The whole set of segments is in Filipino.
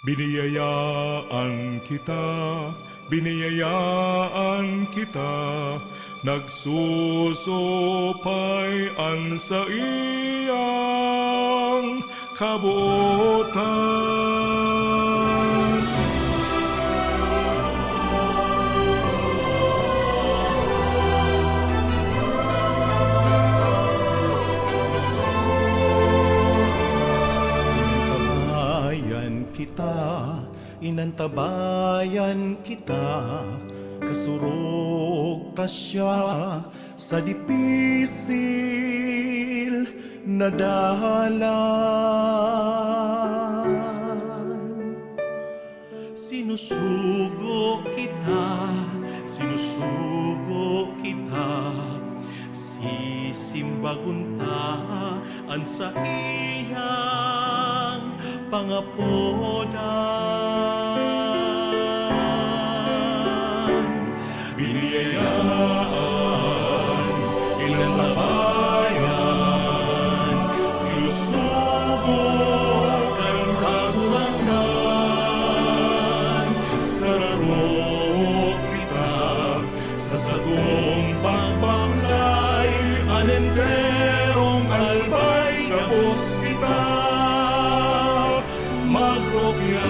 Biniyayaan kita, biniyayaan kita, nagsusupayan sa iyang kabuotan. Inantabayan kita, kasurog ta siya sa dipisil na dalan. Sinusugo kita, sisimbaguntaan sa iyang pangapodan. Biniyayaan, inantabayan, sinusubok ang kagulangan. Sararok kita sa sagong pagbaklay, anenderong albay, kapos kita magrokya.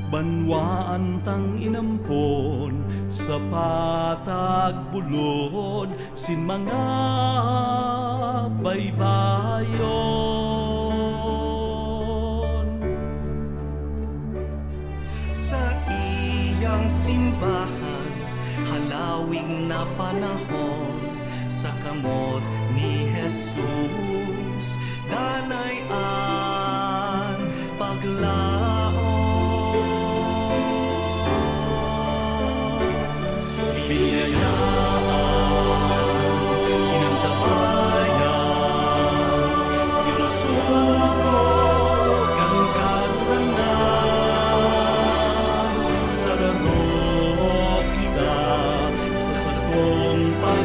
Banwaan tang inampon sa patag bulod sin mga baybayon. Sa iyang simbahan, halawing na panahon, sa kamot ni Jesus, danayan paglaon. Sa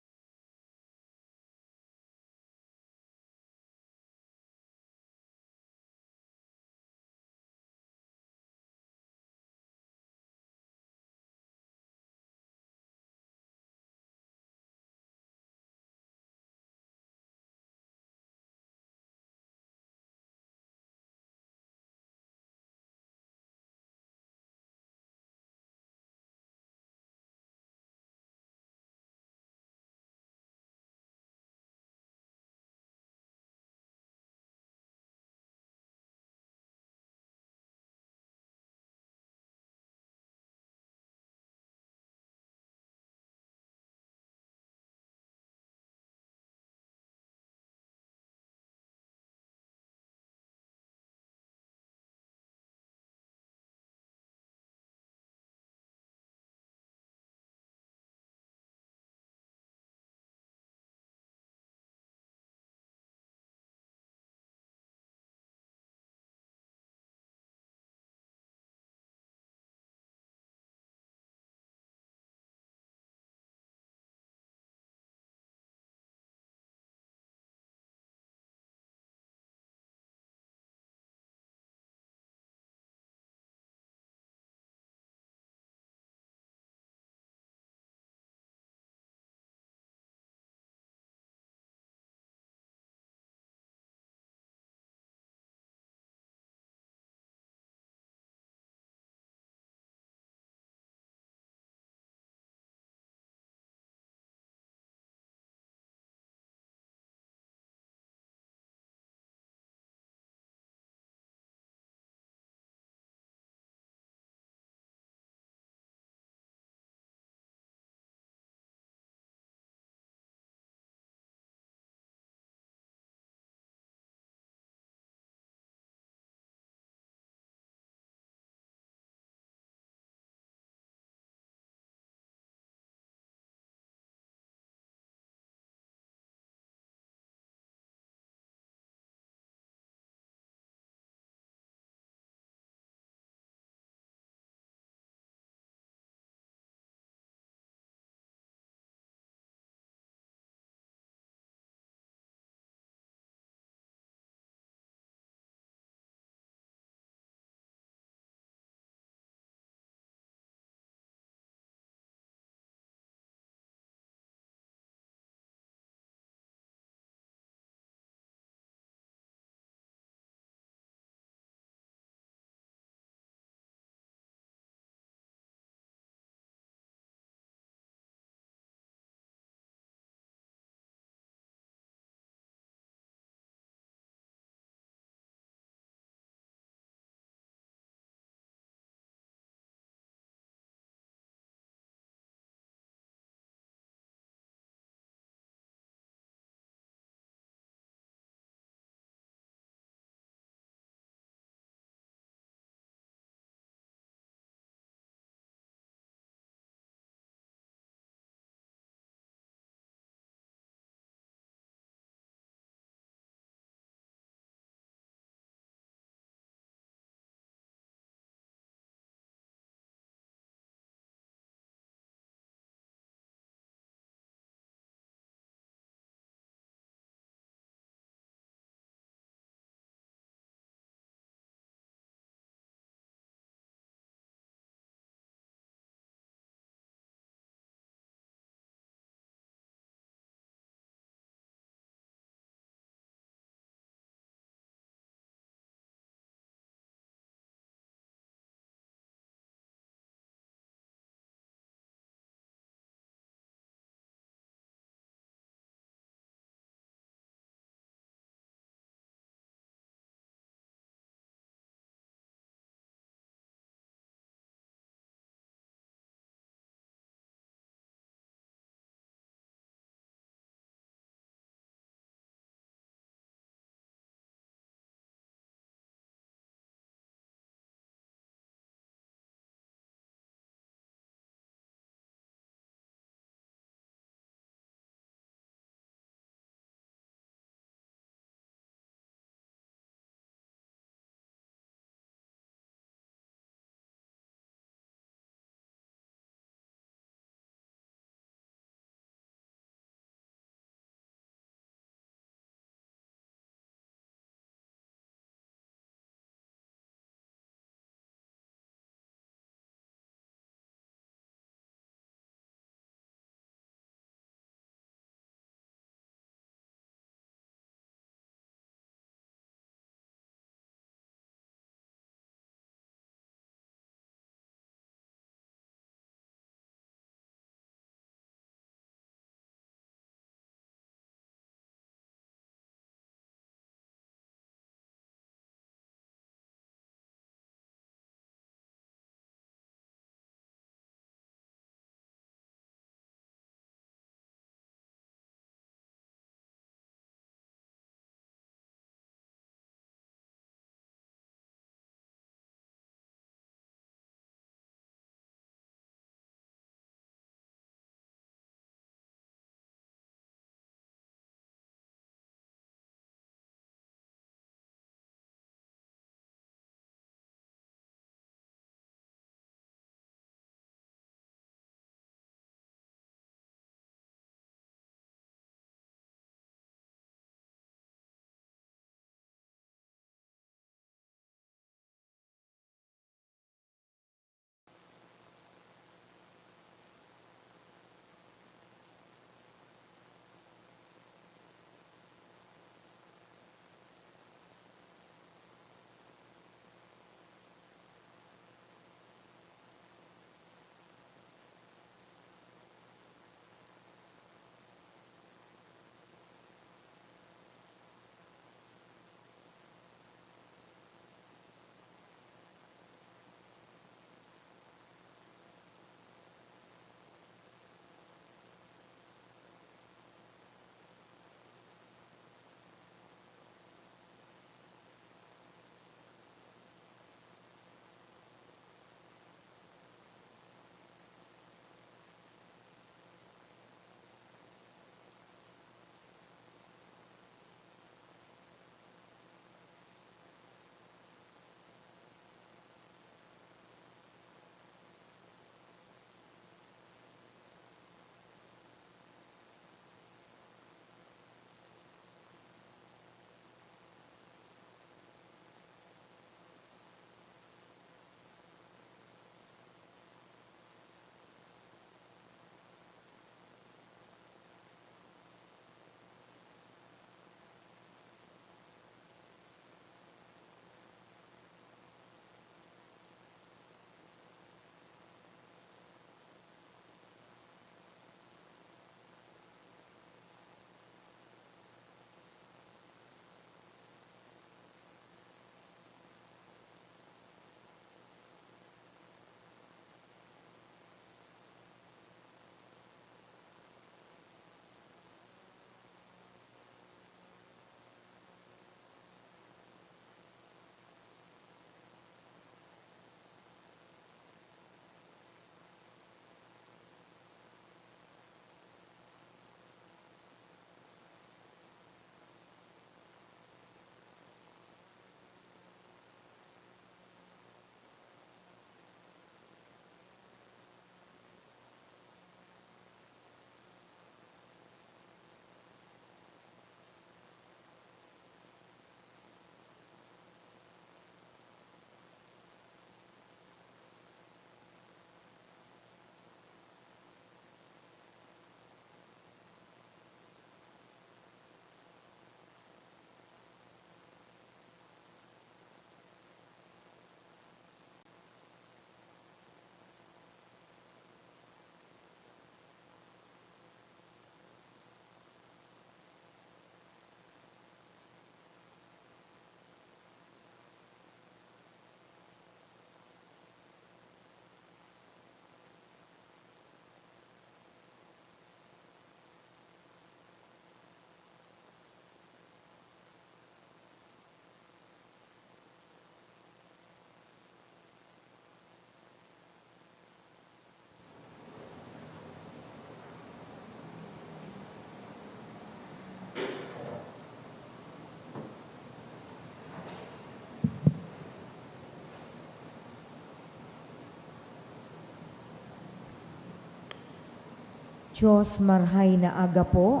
Diyos marhay na aga po,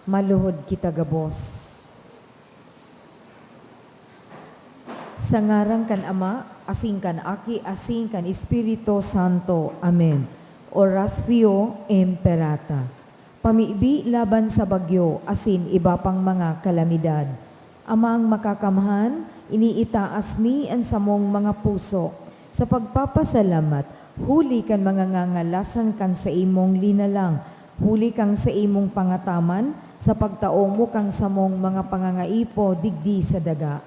maluhod kita gabos. Sa ngarang kan Ama, asing kan Aki, asing kan Espiritu Santo. Amen. Oratio Imperata. Pamibi laban sa bagyo, asin iba pang mga kalamidad. Amang makakamahan, iniitaas mi ang samong mga puso. Sa pagpapasalamat, huli kan mga ngangalasan kan sa imong linalang, huli kang sa imong pangataman, sa pagtaong mo kang samong mga pangangaipo digdi sa daga.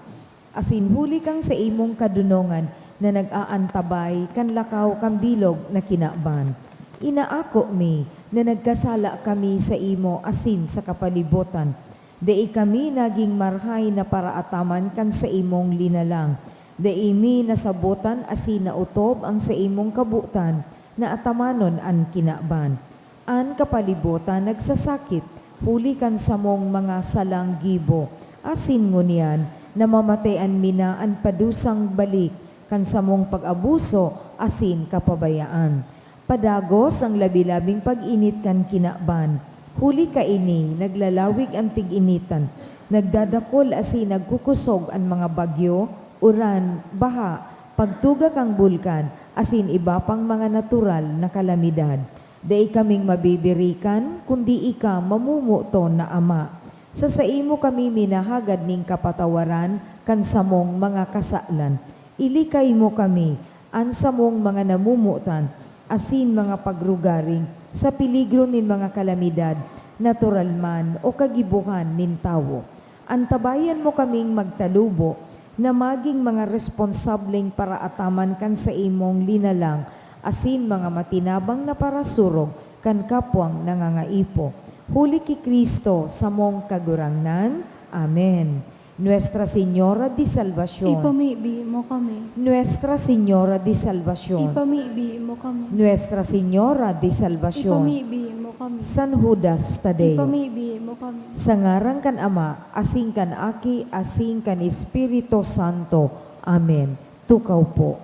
Asin huli kang sa imong kadunongan na nag-aantabay kan lakaw kang bilog na kinaban. Inaako mi na nagkasala kami sa imo asin sa kapalibutan. Dei kami naging marhay na paraataman kan sa imong linalang. Dei mi nasabutan asin na utob ang sa imong kabutan na atamanon an kinaban. An kapalibutan nagsasakit, huli kan samong mga salang gibo. Asin ngunyan, namamatayan mina ang padusang balik kan samong pag-abuso asin kapabayaan. Padagos ang labi-labing pag-init kan kinaban. Huli ka ini, naglalawig ang tig-initan. Nagdadakol asin nagkukusog ang mga bagyo, uran, baha, pagtuga kang bulkan, asin iba pang mga natural na kalamidad. Dai kaming mabibirikan, kundi ika mamumuto na Ama. Sa imo kami minahagad ning kapatawaran, kan samong mga kasalan. Ilikay mo kami, an samong mga namumutan, asin mga pagrugaring, sa peligro nin mga kalamidad, natural man o kagibuhan nin tawo. Antabayan mo kaming magtalubo, na maging mga responsableng para ataman kan sa imong linalang, asin mga matinabang na parasurog, kan kapwang nangangaipo. Huli ki Kristo sa mong kagurangnan. Amen. Nuestra Señora de Salvación. Ipamibi mo kami. Nuestra Señora de Salvación. Ipamibi mo kami. Nuestra Señora de Salvación. Ipamibi mo kami. San Judas Tadeo. Ipamibi mo kami. Sa ngaran kan Ama, asing kan Aki, asing kan Espiritu Santo. Amen. Tukaw po.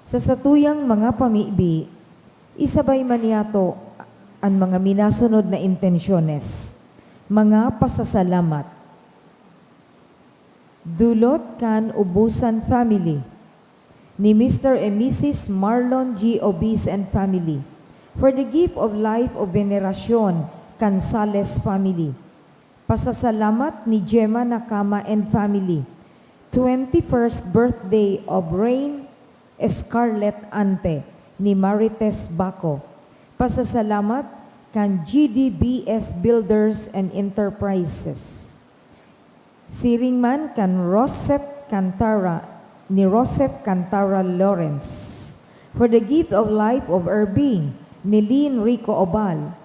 Sa satuyang mga pamibi, isabay maniato ang mga minasunod na intensyones, mga pasasalamat. Dulot kan Ubusan Family, ni Mr. and Mrs. Marlon G. Obis and Family, for the gift of life of veneration, Cansales Family. Pasasalamat ni Gemma Nakama and Family, 21st birthday of Rain Scarlett Ante, ni Marites Baco. Pasasalamat kan GDBS Builders and Enterprises. Siringman kan Rosef Cantara, ni Rosef Cantara Lawrence. For the gift of life of Irving, ni Lynn Rico Obal.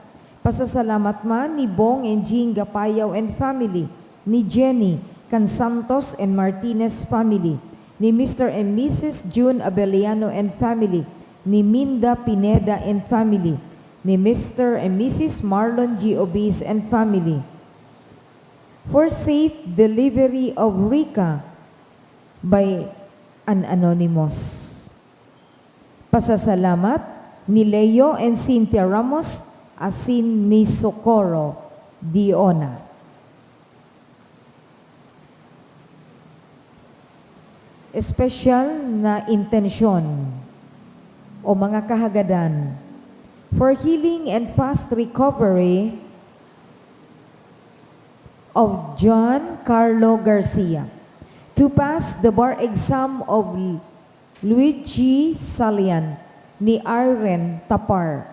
Pasasalamat man ni Bong and Jean Gapayaw and Family, ni Jenny kan Santos and Martinez Family, ni Mr. and Mrs. June Abeliano and Family, ni Minda Pineda and Family, ni Mr. and Mrs. Marlon G. Obis and Family. For safe delivery of Rika by an anonymous. Pasasalamat ni Leo and Cynthia Ramos, asin ni Socorro Diona. Espesyal na intensyon o mga kahagadan for healing and fast recovery of John Carlo Garcia, to pass the bar exam of Luigi Salian ni Irene Tapar,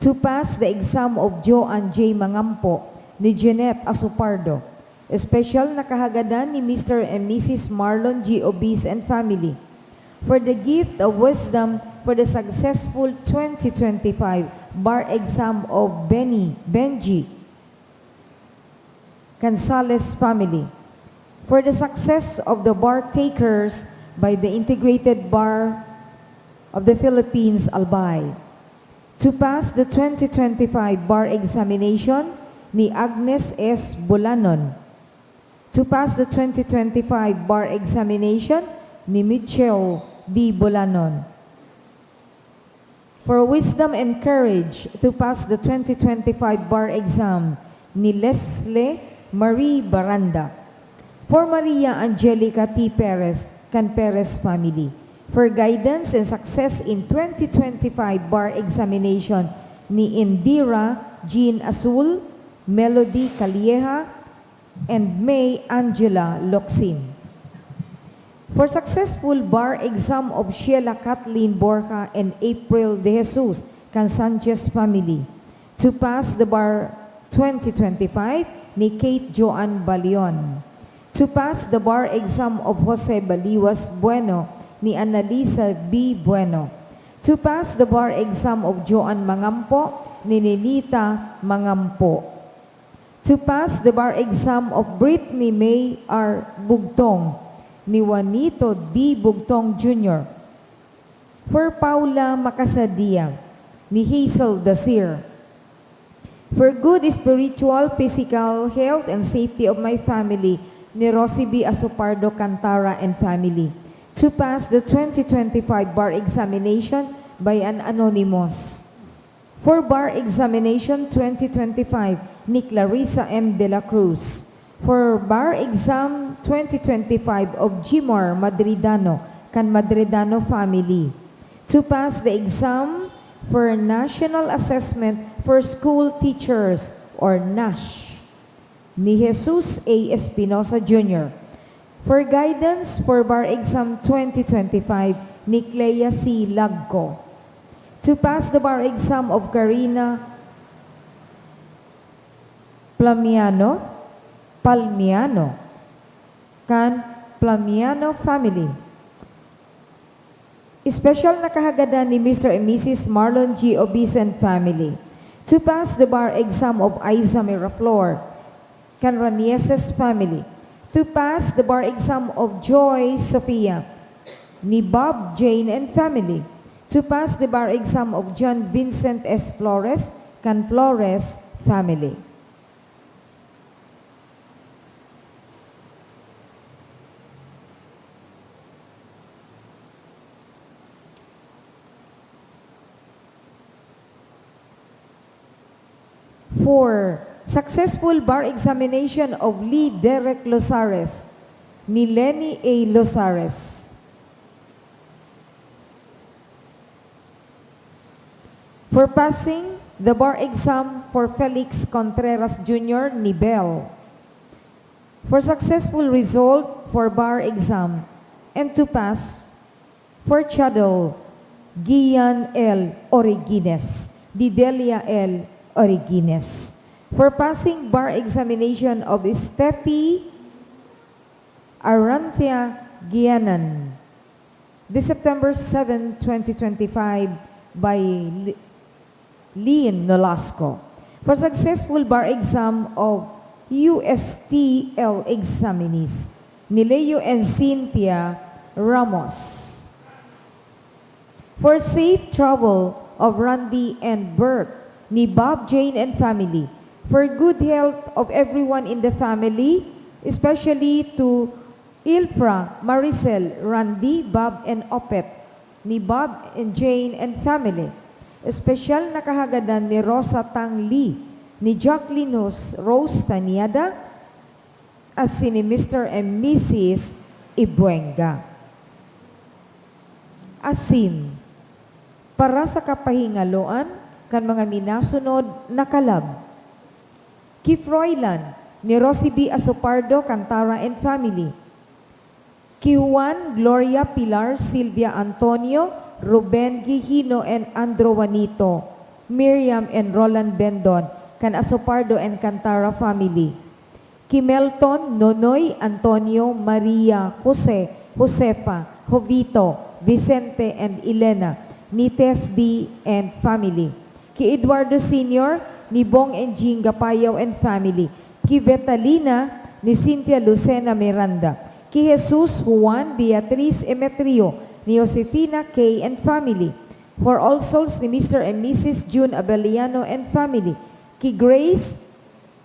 to pass the exam of Joanne J. Mangampo ni Jeanette Asupardo. Special na kahagadan ni Mr. and Mrs. Marlon G. Obis and Family, for the gift of wisdom for the successful 2025 bar exam of Benji Cansales Family, for the success of the bar takers by the Integrated Bar of the Philippines, Albay, to pass the 2025 bar examination ni Agnes S. Bulanon, To pass the 2025 bar examination ni Mitchell D. Bolanon. For wisdom and courage to pass the 2025 bar exam ni Leslie Marie Baranda. For Maria Angelica T. Perez, Can Perez family. For guidance and success in 2025 bar examination ni Indira Jean Azul, Melody Calieja, and May Angela Locsin. For successful bar exam of Sheila Kathleen Borja and April De Jesus, Can Sanchez family. To pass the bar 2025 ni Kate Joan Balion. To pass the bar exam of Jose Baliwas Bueno ni Annalisa B. Bueno. To pass the bar exam of Joan Mangampo ni Ninita Mangampo. To pass the bar exam of Brittany May R. Bugtong ni Juanito D. Bugtong Jr. For Paula Macasadia ni Hazel Dasir. For good spiritual, physical health, and safety of my family ni Rosie B. Asopardo Cantara and family. To pass the 2025 bar examination by an anonymous. For bar examination 2025 ni Clarissa M. De La Cruz. For bar exam 2025 of Jimor Madridano, Can Madridano family. To pass the exam for National Assessment for School Teachers or NASH ni Jesus A. Espinosa Jr. For guidance for bar exam 2025 ni Clea C. Lagco. To pass the bar exam of Karina Palmiano, Can Plamiano family. Special na kahagadan ni Mr. and Mrs. Marlon G. Obisen family. To pass the bar exam of Aiza Miraflor, Can Ranieses family. To pass the bar exam of Joy Sofia, ni Bob Jane and family. To pass the bar exam of John Vincent S. Flores, Can Flores family. For successful bar examination of Lee Derek Losares, ni Lenny A. Losares. For passing the bar exam for Felix Contreras Jr. ni Bell. For successful result for bar exam and to pass for Chadel Gian L. Origines, Didelia L. Origines. For passing bar examination of Steffi Aranthia Gianan, this September 7, 2025 by Lean Nolasco. For successful bar exam of USTL examinees, ni Leo and Cynthia Ramos. For safe travel of Randy and Bert, ni Bob Jane and family. For good health of everyone in the family, especially to Ilfra, Maricel, Randy, Bob, and Opet, ni Bob and Jane and family. Espesyal na kahagadan ni Rosa Tang Lee, ni Jacqueline Rose Taniada, as si ni Mr. and Mrs. Ibuenga. Asin, para sa kapahingaloan, kan mga minasunod na kalab. Kifroylan, ni Rosie B. Asopardo, Cantara and family. Ki Juan, Gloria, Pilar, Silvia Antonio, Ruben Gihino and Andro Juanito, Miriam and Roland Bendon, Can Asopardo and Cantara family. Ki Melton, Nonoy, Antonio, Maria, Jose, Josefa, Jovito, Vicente and Elena, Nites D. and family. Ki Eduardo Sr., ni Bong and Jean Gapayaw and family. Ki Vetalina, ni Cynthia Lucena Miranda. Ki Jesus Juan Beatriz Emetrio, ni Josefina K. and family. For all souls ni Mr. and Mrs. June Abeliano and family. Ki Grace,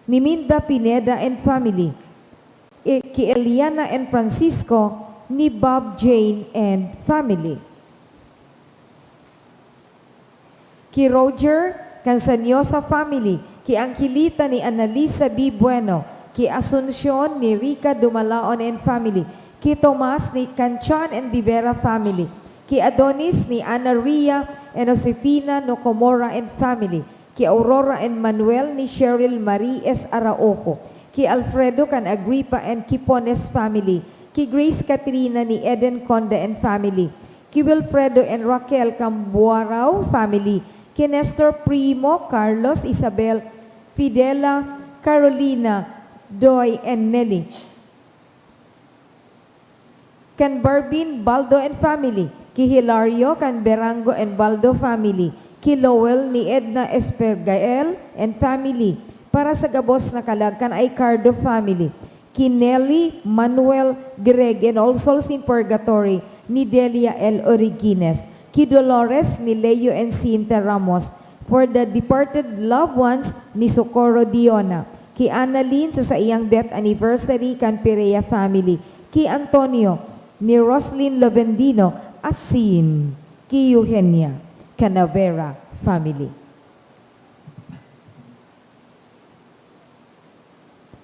ni Minda Pineda and family. ki Eliana and Francisco, ni Bob, Jane, and family. Ki Roger Cansanyosa family, ki Angelita ni Annalisa B. Bueno, ki Asuncion ni Rica Dumalaon and family, ki Tomas ni Canchan and Divera family, ki Adonis ni Ana Ria and Josefina Nocomora and family, ki Aurora and Manuel ni Cheryl Marie S. Araoco, ki Alfredo Can Agripa and Kipones family, ki Grace Katrina ni Eden Conde and family, ki Wilfredo and Raquel Cambuarao family, ki Nestor Primo, Carlos, Isabel, Fidela, Carolina, Doy, and Nelly, kan Barbin, Baldo, and family, ki Hilario, kan Berango, and Baldo family, ki Lowell, ni Edna Espergael, and family, para sa gabos na kalag, kan Aicardo family, ki Nelly, Manuel, Greg, and All Souls in Purgatory, ni Delia L. Origines, ki Dolores, ni Leo, and Cinta Ramos, for the departed loved ones, ni Socorro Diona, ki Annalyn sa iyang death anniversary, kan Perea family, ki Antonio, ni Roslyn Lovendino, Asin, ki Eugenia, Canavera family.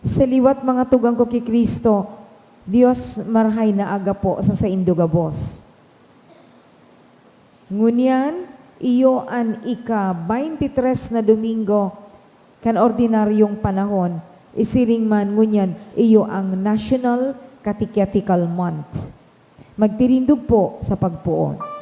Sa liwat mga tugang ko kay Kristo, Dios marhay na aga po sa indugabos. Ngunyan, iyo an ika-23 na Domingo, kan ordinaryong panahon, isiring man ngunyan, iyo ang National Catechetical Month. Magtirindog po sa pagpuon.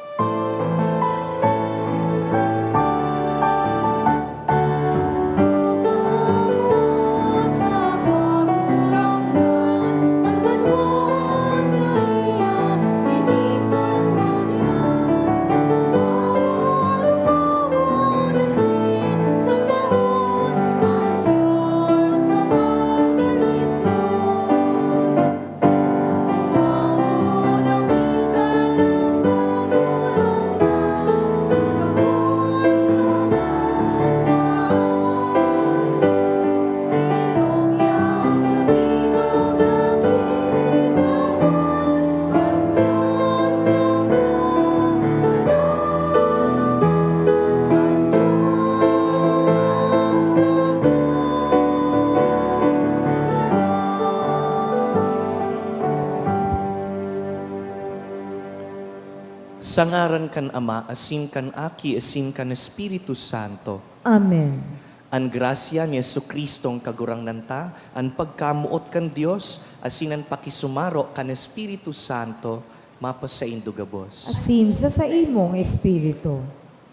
Sangaran kan Ama, asin kan Aki, asin kan Espiritu Santo. Amen. An grasya ni Jesucristong kagurang nanta, an pagkamuot kan Dios, asin an pakisumaro kan Espiritu Santo, mapas sa indugabos. Asin sa imong espiritu.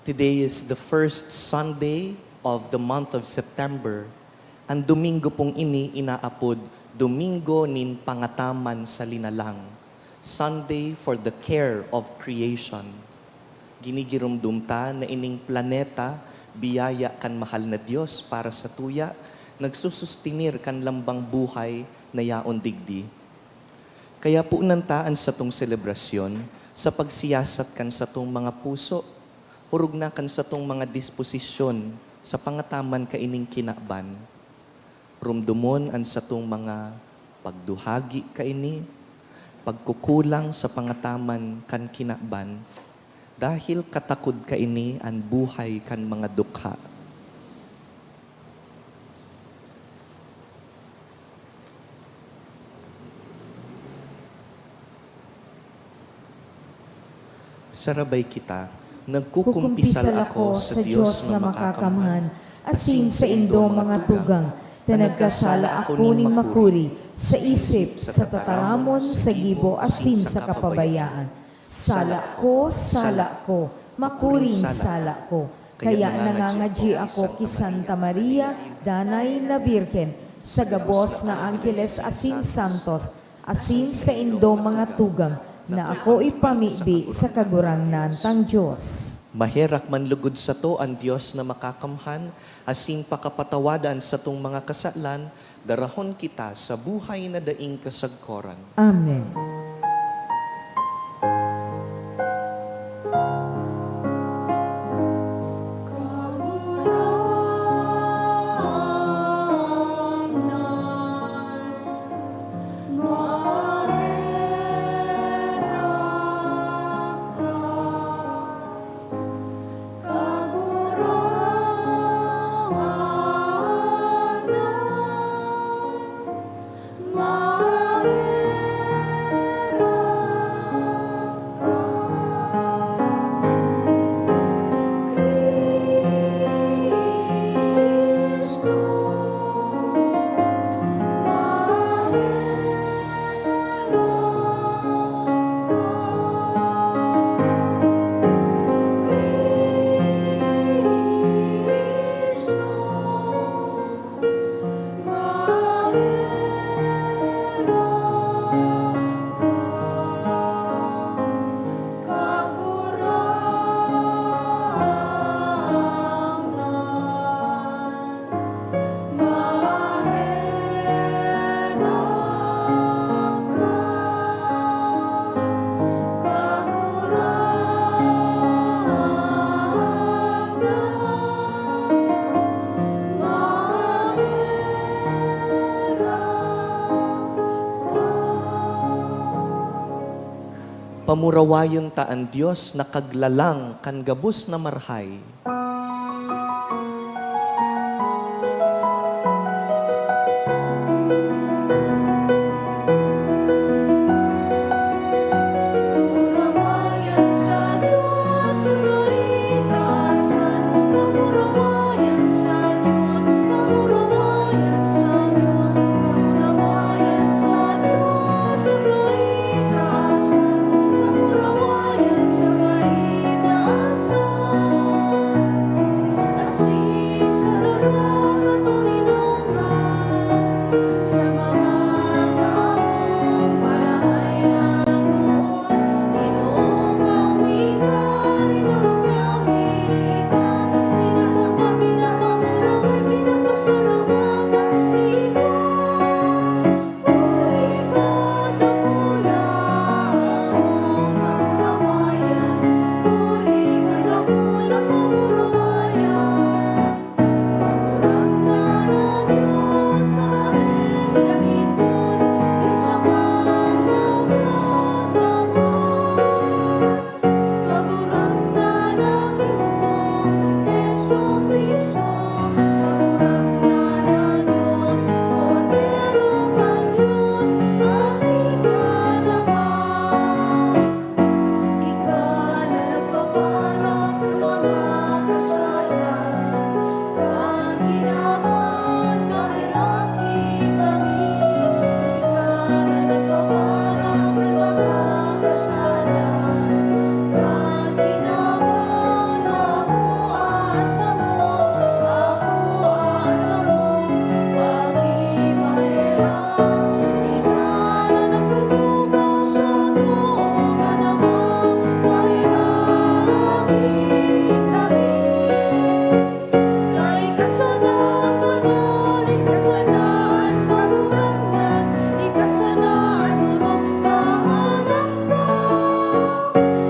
Today is the first Sunday of the month of September. Ang Domingo pong ini inaapod, Domingo nin pangataman sa linalang. Sunday for the care of creation. Ginigirumdumta na ining planeta, biyaya kan mahal na Diyos para sa tuya, nagsusustinir kan lambang buhay na yaon digdi. Kaya po nantaan sa tong selebrasyon, sa pagsiyasat kan sa tong mga puso, hurug na kan sa tong mga disposisyon, sa pangataman ka ining kinaban. Rumdumon an sa tong mga pagduhagi ka ini, pagkukulang sa pangataman kan kinaban, dahil katakod ka ini ang buhay kan mga dukha. Sarabay kita, nagkukumpisal ako sa Diyos na makakamhan, asin sa indo mga tugang, na nagkasala ako ning makuri, sa isip, sa tataramon, sa gibo, asin sa kapabayaan. Sala ko, makuring sala ko. Kaya nangangadji ako ki Santa Maria, Danay na Birken, sa gabos na Angkeles asin Santos, asin sa indo mga tugang, na ako ipamibi sa kagurangnan tang Diyos. Maherak man lugod sa to ang Diyos na makakamhan, asin pakapatawadan sa tong mga kasalan, darahon kita sa buhay na daing kasagkoran. Amen. Kagurangan, Pamurawayon ta ang Dios na kaglalang kan gabos na marhay. Kamurawayan sa Diyos, kaitaasan. Kamurawayan sa Diyos, kamurawayan sa Diyos. Kamurawayan sa Diyos, kaitaasan. Kamurawayan sa kaitaasan. Asin sa dagat at tulinungan, sa mga taong parahayan noon. Inoong ang wika, inoong ang wika, sinasamba pinapamuraway, pinagpasalamatan, wika. Wika dakulang kamurawayan, wika dakulang kamurawayan. Pagurangnan ang Diyos sa aking langitod, Diyos amang magkakamot. Kagurangnan aking bugtong, Jesucristo. Kagurangnan ang Diyos, Kordero kang Diyos, aking kanaman. Ikaw na nagpaparang ng mga kasalan, kang ginawan kahiraki kami. Ikaw na nagpaparang ng mga kasalan, kang ginawan ako at sa mo, pakipahiram. Ikaw na nagbubugaw sa tuong kanaman, kahiraki kami. Kay kasanan tunol, ikasanan karurangnan, ikasanan ulong kahanap ka.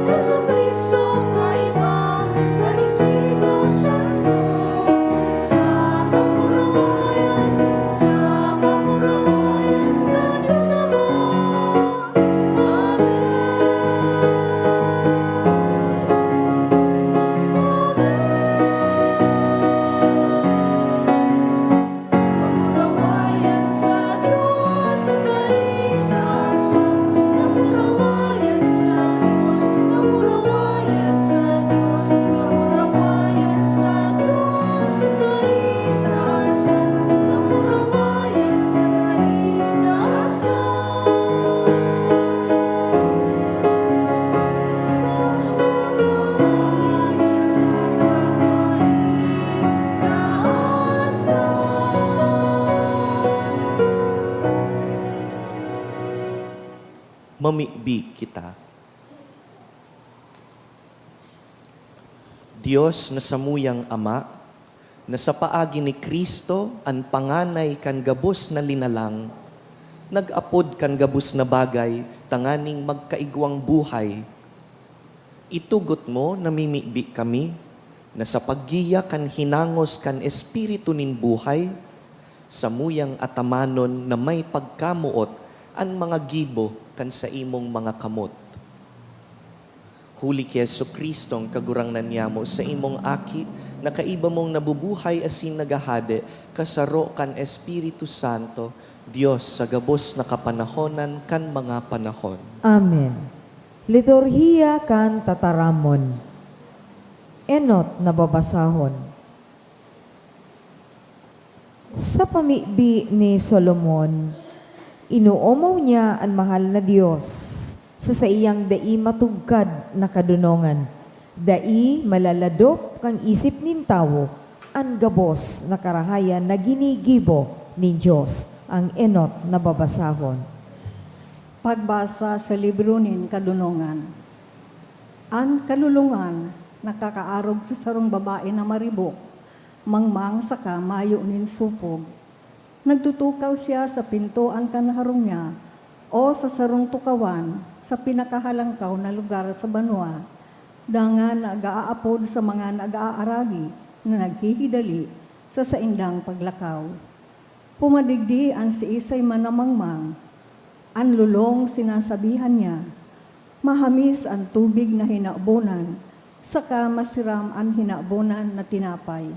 Jesucristo kaiba, ng Espiritu Santo, sa kamurawayan, ng Diyos Ama. Kamurawayan sa Diyos, kaitaasan. Kamurawayan sa Diyos, kamurawayan sa Diyos. Kamurawayan sa Diyos, kaitaasan. Kamurawayan sa Mamibi kita. Dios na samuyang Ama, na sa paagi ni Kristo ang panganay kan gabos na linalang, nag-apod kan gabos na bagay, tanganing magkaigwang buhay. Itugot mo na mimibi kami, na sa paggiya kan hinangos kan espiritu nin buhay, samuyang atamanon na may pagkamuot ang mga gibo kan sa imong mga kamot. Huli ki Jesucristo ang kagurangnan niya mo sa imong aki, na kaiba mong nabubuhay asin nagahade, kasaro kan Espiritu Santo, Dios sa gabos na kapanahonan kan mga panahon. Amen. Liturhiya kan tataramon. Enot na babasahon. Sa pamibi ni Solomon, inuomaw niya ang mahal na Diyos sa iyang dai matugkad na kadunongan. Dai malaladop kang isip nin tawo, ang gabos na karahayan na ginigibo ni Diyos, ang enot na babasahon. Pagbasa sa libro nin kadunongan. Ang kalulungan nakakaarog sa sarong babae na maribok, mangmang saka mayo nin supog. Nagtutukaw siya sa pintuan kanharong niya o sa sarong tukawan sa pinakahalangkaw na lugar sa banwa, dangan nag-aapod sa mga nag-aaragi na naghihidali sa saindang paglakaw. Pumadigdi ang si Isay manamangmang, ang lulong sinasabihan niya, Mahamis ang tubig na hinabonan, saka masiram ang hinabonan na tinapay.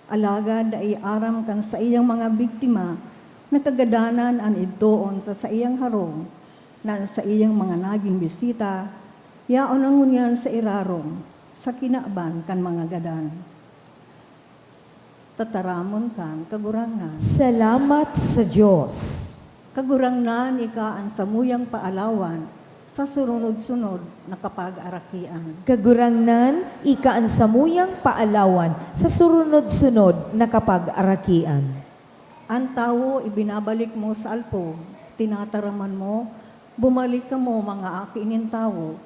Alagad ay aram kan sa iyang mga biktima, nakagadanan ang idtoon sa iyang harong, na sa iyang mga naging bisita, yaon ang ngunyan sa irarong, sa kinaaban kan mga gadan. Tataramon kan kagurangan. Salamat sa Diyos. Kagurangnan ika ang samuyang paalawan, sa surunod-sunod na kapag-arakian. Kagurangnan, ika ang samuyang paalawan sa surunod-sunod na kapag-arakian. Ang tao ibinabalik mo sa alpo, tinataraman mo, bumalik ka mo mga akinin tao,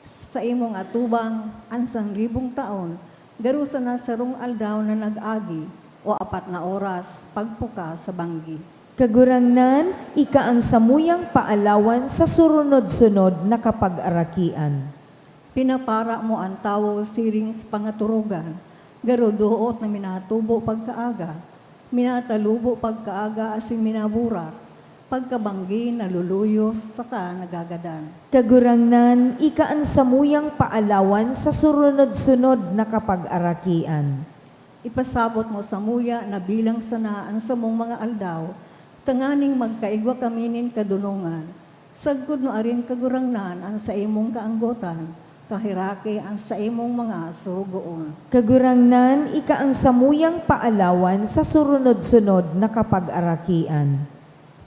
sa imong atubang ansang 1,000 taon, garusa na sarong aldaw na nag-agi o 4 na oras pagpuka sa banggi. Kagurangnan, ika ang samuyang paalawan sa surunod-sunod na kapag-arakian. Pinapara mo ang tao siring sa pangaturugan, garudoot na minatubo pagkaaga, minatalubo pagkaaga asing minaburak, pagkabanggi naluluyos saka nagagadan. Kagurangnan, ika ang samuyang paalawan sa surunod-sunod na kapag-arakian. Ipasabot mo sa muya na bilang sanaan sa mong mga aldaw, tanganing magkaigwa kaminin kadunungan. Sagkod no arin kagurangnan ang sa imong kaanggotan, kahirake ang sa imong mga surugoon. Kagurangnan, ika ang samuyang paalawan sa surunod-sunod na kapag-arakian.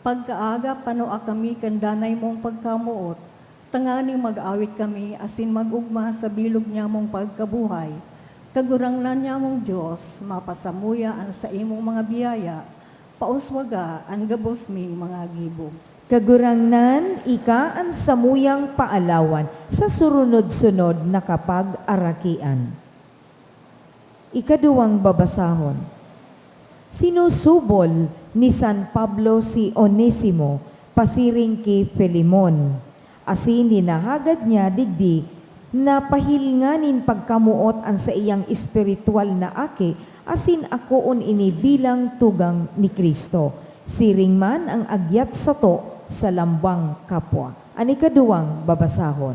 Pagkaaga panoa kami kandanay mong pagkamuot, tanganing mag-awit kami asin magugma sa bilog niya mong pagkabuhay. Kagurangnan niya mong Diyos, mapasamuya ang sa imong mga biyaya, pauswaga ang gabos mi mga gibo. Kagurangnan, ika ang samuyang paalawan sa surunod-sunod na kapag-arakian. Ikaduwang babasahon. Sinusubol ni San Pablo si Onesimo, pasiring ki Filemon. Asin hinahagad niya digdi na pahilnganin pagkamuot ang sa iyang espiritual na aki, asin akoon ini bilang tugang ni Kristo. Siring man ang agyat sa to sa lambang kapwa. Ani kaduwang babasahon.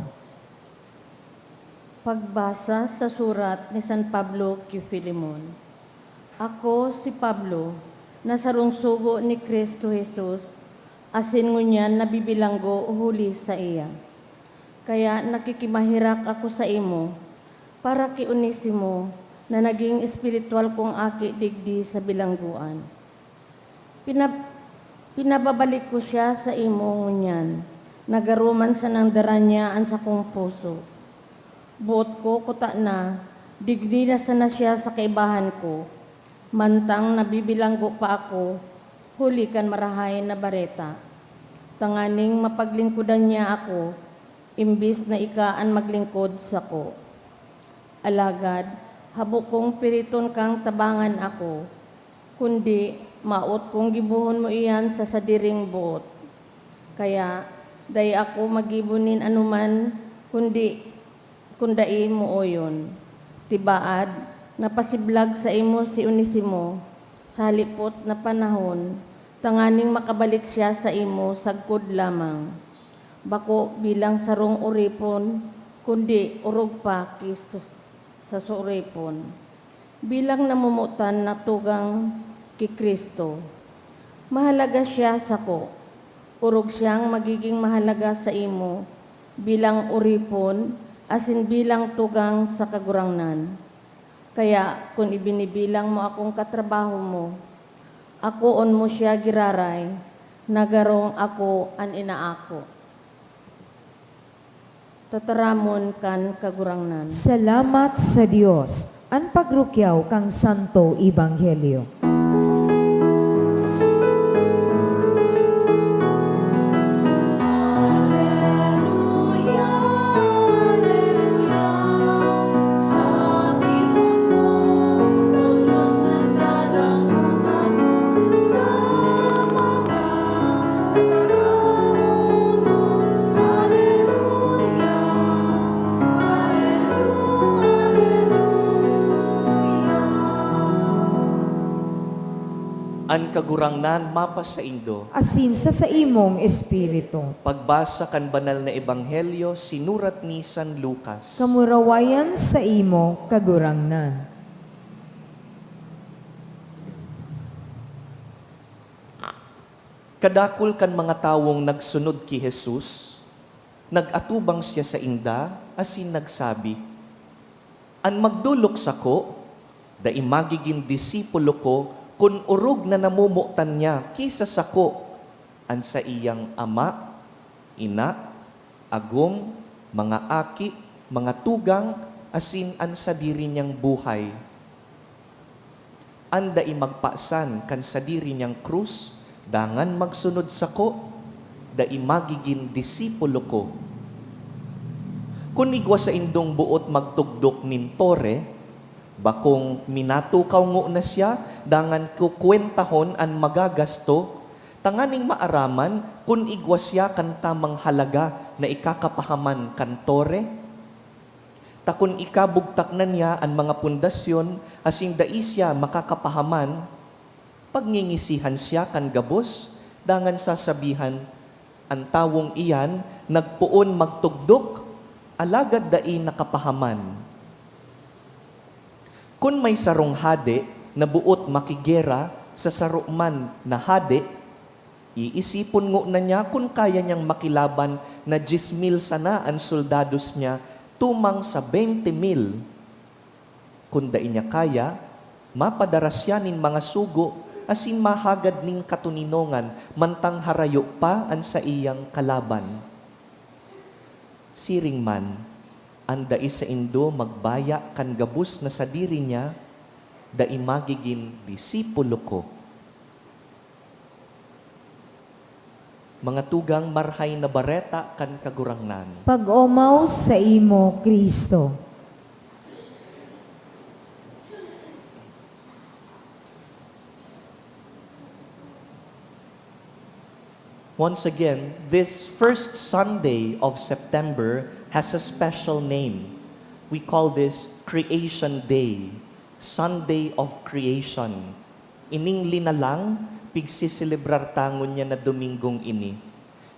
Pagbasa sa surat ni San Pablo kay Filemon. Ako si Pablo, na sarungsugo ni Kristo Jesus, asin ngunyan nabibilanggo huli sa iya. Kaya nakikimahirak ako sa imo, para kay Onesimo, na naging espiritual kong aki digdi sa bilangguan. Pinababalik ko siya sa imo ngunyan, nagaruman sa nangdaran niya ang sa kong puso. Buot ko kuta na, digdi na sana siya sa kaibahan ko, mantang nabibilanggo pa ako, huli kan marahay na bareta. Tanganing mapaglingkudan niya ako, imbis na ika ang maglingkod sa ko. Alagad, habo kong piriton kang tabangan ako, kundi maot kong gibuhon mo iyan sa sadiring buot. Kaya, day ako magibunin anuman, kundai mo oyon. Tibaad, napasiblag sa imo si Onesimo, sa halipot na panahon, tanganing makabalik siya sa imo sagkod lamang. Bako bilang sarong uripon, kundi urog pa kis sa suripon. Bilang namumutan na tugang ki Kristo, mahalaga siya sa ko. Urog siyang magiging mahalaga sa imo bilang uripon, asin bilang tugang sa kagurangnan. Kaya kung ibinibilang mo akong katrabaho mo, akoon mo siya giraray, nagarong ako an inaako. Tataramon kan kagurangnan. Salamat sa Dios. An pagrukyaw kang Santo Ebanghelyo. Alleluia, alleluia. Sabihin mo, O Diyos, nagdadamog ako sa mga nagkaramon mo. Alleluia, alleluia, alleluia. kagurangnan mapas sa Indo. asin sa imong espiritu. Pagbasa kan banal na ebanghelyo sinurat ni San Lucas. Kamurawayan sa imo kagurangnan. Kadakol kan mga tawong nagsunod ki Jesus, nagatubang siya sa inda, asin nagsabi, An magdulok sako, da imagiging disipulo ko, kun urog na namumutan niya, kisa sako, an sa iyang ama, ina, agong, mga aki, mga tugang, asin an sa diri niyang buhay. Anda imagpasan kan sa diri niyang krus, dangan magsunod sako, da imagiging disipulo ko. Kung igwa sa indong buot magtugdok nin tore, bakong minatukaw ngo na siya, dangan kukwentahon an magagasto, tanganing maaraman kung igwa siya kan tamang halaga na ikakapahaman kan tore. Takon ikabugtak na niya ang mga pundasyon, asing dai siya makakapahaman, pagngingisihan siya kan gabos, dangan sasabihan, ang tawong iyan, nagpuon magtugdok, alagad dai nakapahaman. Kung may sarong hade, na buot makigera sa saruman na hade, iisipon ngo na niya kung kaya niyang makilaban na 10,000 sana ang soldados niya, tumang sa 20,000. Kung dai niya kaya, mapadaras yan nin mga sugo, asin mahagad ning katuninongan, mantang harayo pa an sa iyang kalaban. Siring man, anda isa indo magbaya kan gabus na sa diri niya, da imagigin disipulo ko. Mga tugang marhay na bareta kan kagurangnan. Pag-omaw sa imo, Kristo. Once again, this first Sunday of September has a special name. We call this Creation Day, Sunday of Creation. Ining linalang, pigsiselebrar tangon niya na Domingong ini.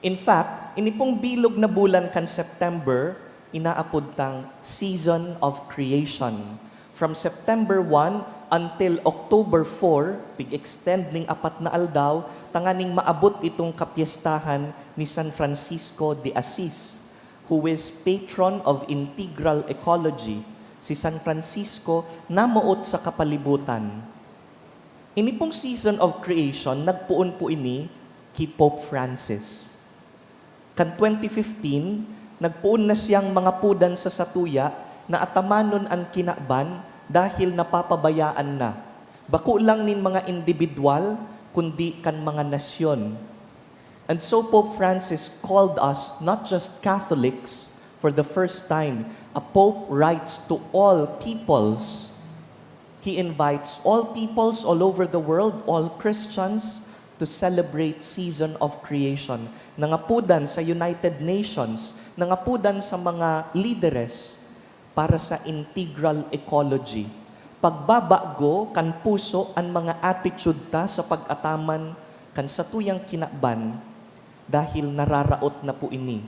In fact, ini pong bilog na bulan kan September, inaapod tang Season of Creation. From September 1 until October 4, pig-extend ning 4 na aldaw, tanganing maabot itong kapiestahan ni San Francisco de Assis, who is patron of integral ecology. Si San Francisco namuot sa kapalibutan. Ini pong season of creation, nagpuon po ini kay Pope Francis. Kan 2015, nagpuon na siyang mga pudan sa satuya na atamanon ang kinakban dahil napapabayaan na. Bako lang nin mga individual, kundi kan mga nasyon. And so Pope Francis called us, not just Catholics, for the first time, a Pope writes to all peoples. He invites all peoples all over the world, all Christians, to celebrate season of creation. Nangapudan sa United Nations, nangapudan sa mga líderes para sa integral ecology. Pagbabago kan puso ang mga attitude ta sa pag-ataman kan satuyang kinakban dahil nararaot na po ini.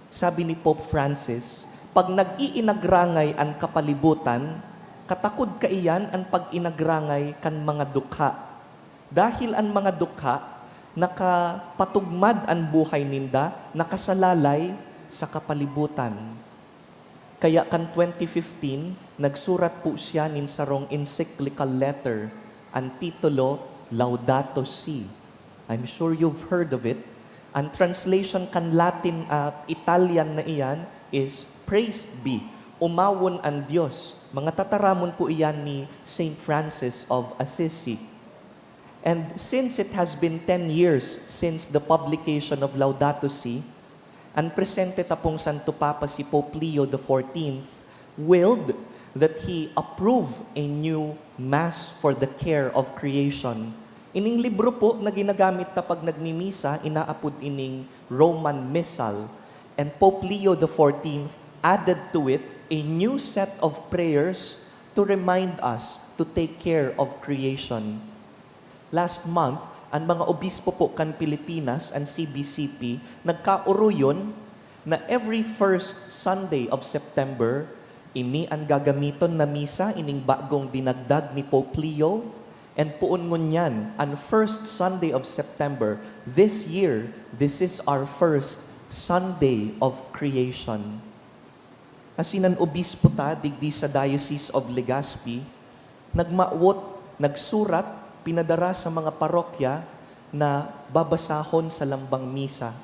Sabi ni Pope Francis, pag nag-iinagrangay ang kapalibutan, katakod kaiyan ang pag-inagrangay kan mga dukha. Dahil ang mga dukha, nakapatugmad ang buhay ninda, nakasalalay sa kapalibutan. Kaya kan 2015, nagsurat po siya nin sarong encyclical letter, ang titulo, Laudato Si. I'm sure you've heard of it. Ang translation kan Latin at Italian na iyan is, Praised be, umawon ang Diyos. Mga tataramon po iyan ni Saint Francis of Assisi. And since it has been 10 years since the publication of Laudato Si, ang presente tapong Santo Papa si Pope Leo XIV willed that he approve a new Mass for the care of creation. Ining libro po na ginagamit na pag nagmimisa, inaapod ining Roman Missal. And Pope Leo XIV added to it a new set of prayers to remind us to take care of creation. Last month, ang mga obispo po kan Pilipinas, ang CBCP, nagkauruyon na every first Sunday of September, ini ang gagamiton na misa, ining bagong dinagdag ni Pope Leo, and puon ngunyan, ang first Sunday of September, this year, this is our first Sunday of creation. Asinan obispo ta, digdi sa Diocese of Legazpi, nagmaawot, nagsurat, pinadara sa mga parokya na babasahon sa lambang misa.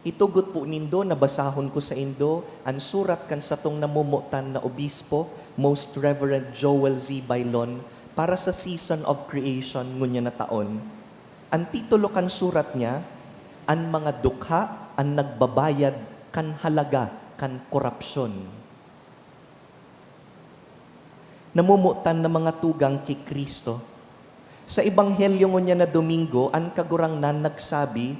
Itugot po nindo, nabasahon ko sa Indo, ang surat kan satong namumutan na obispo, Most Reverend Joel Z. Bailon, para sa season of creation ngunya na taon. Ang titulo kan surat niya, ang mga dukha ang nagbabayad kan halaga kan korupsyon. Namumutan na mga tugang kay Kristo. Sa Ebanghelyo ngunya na Domingo, ang kagurangnan nagsabi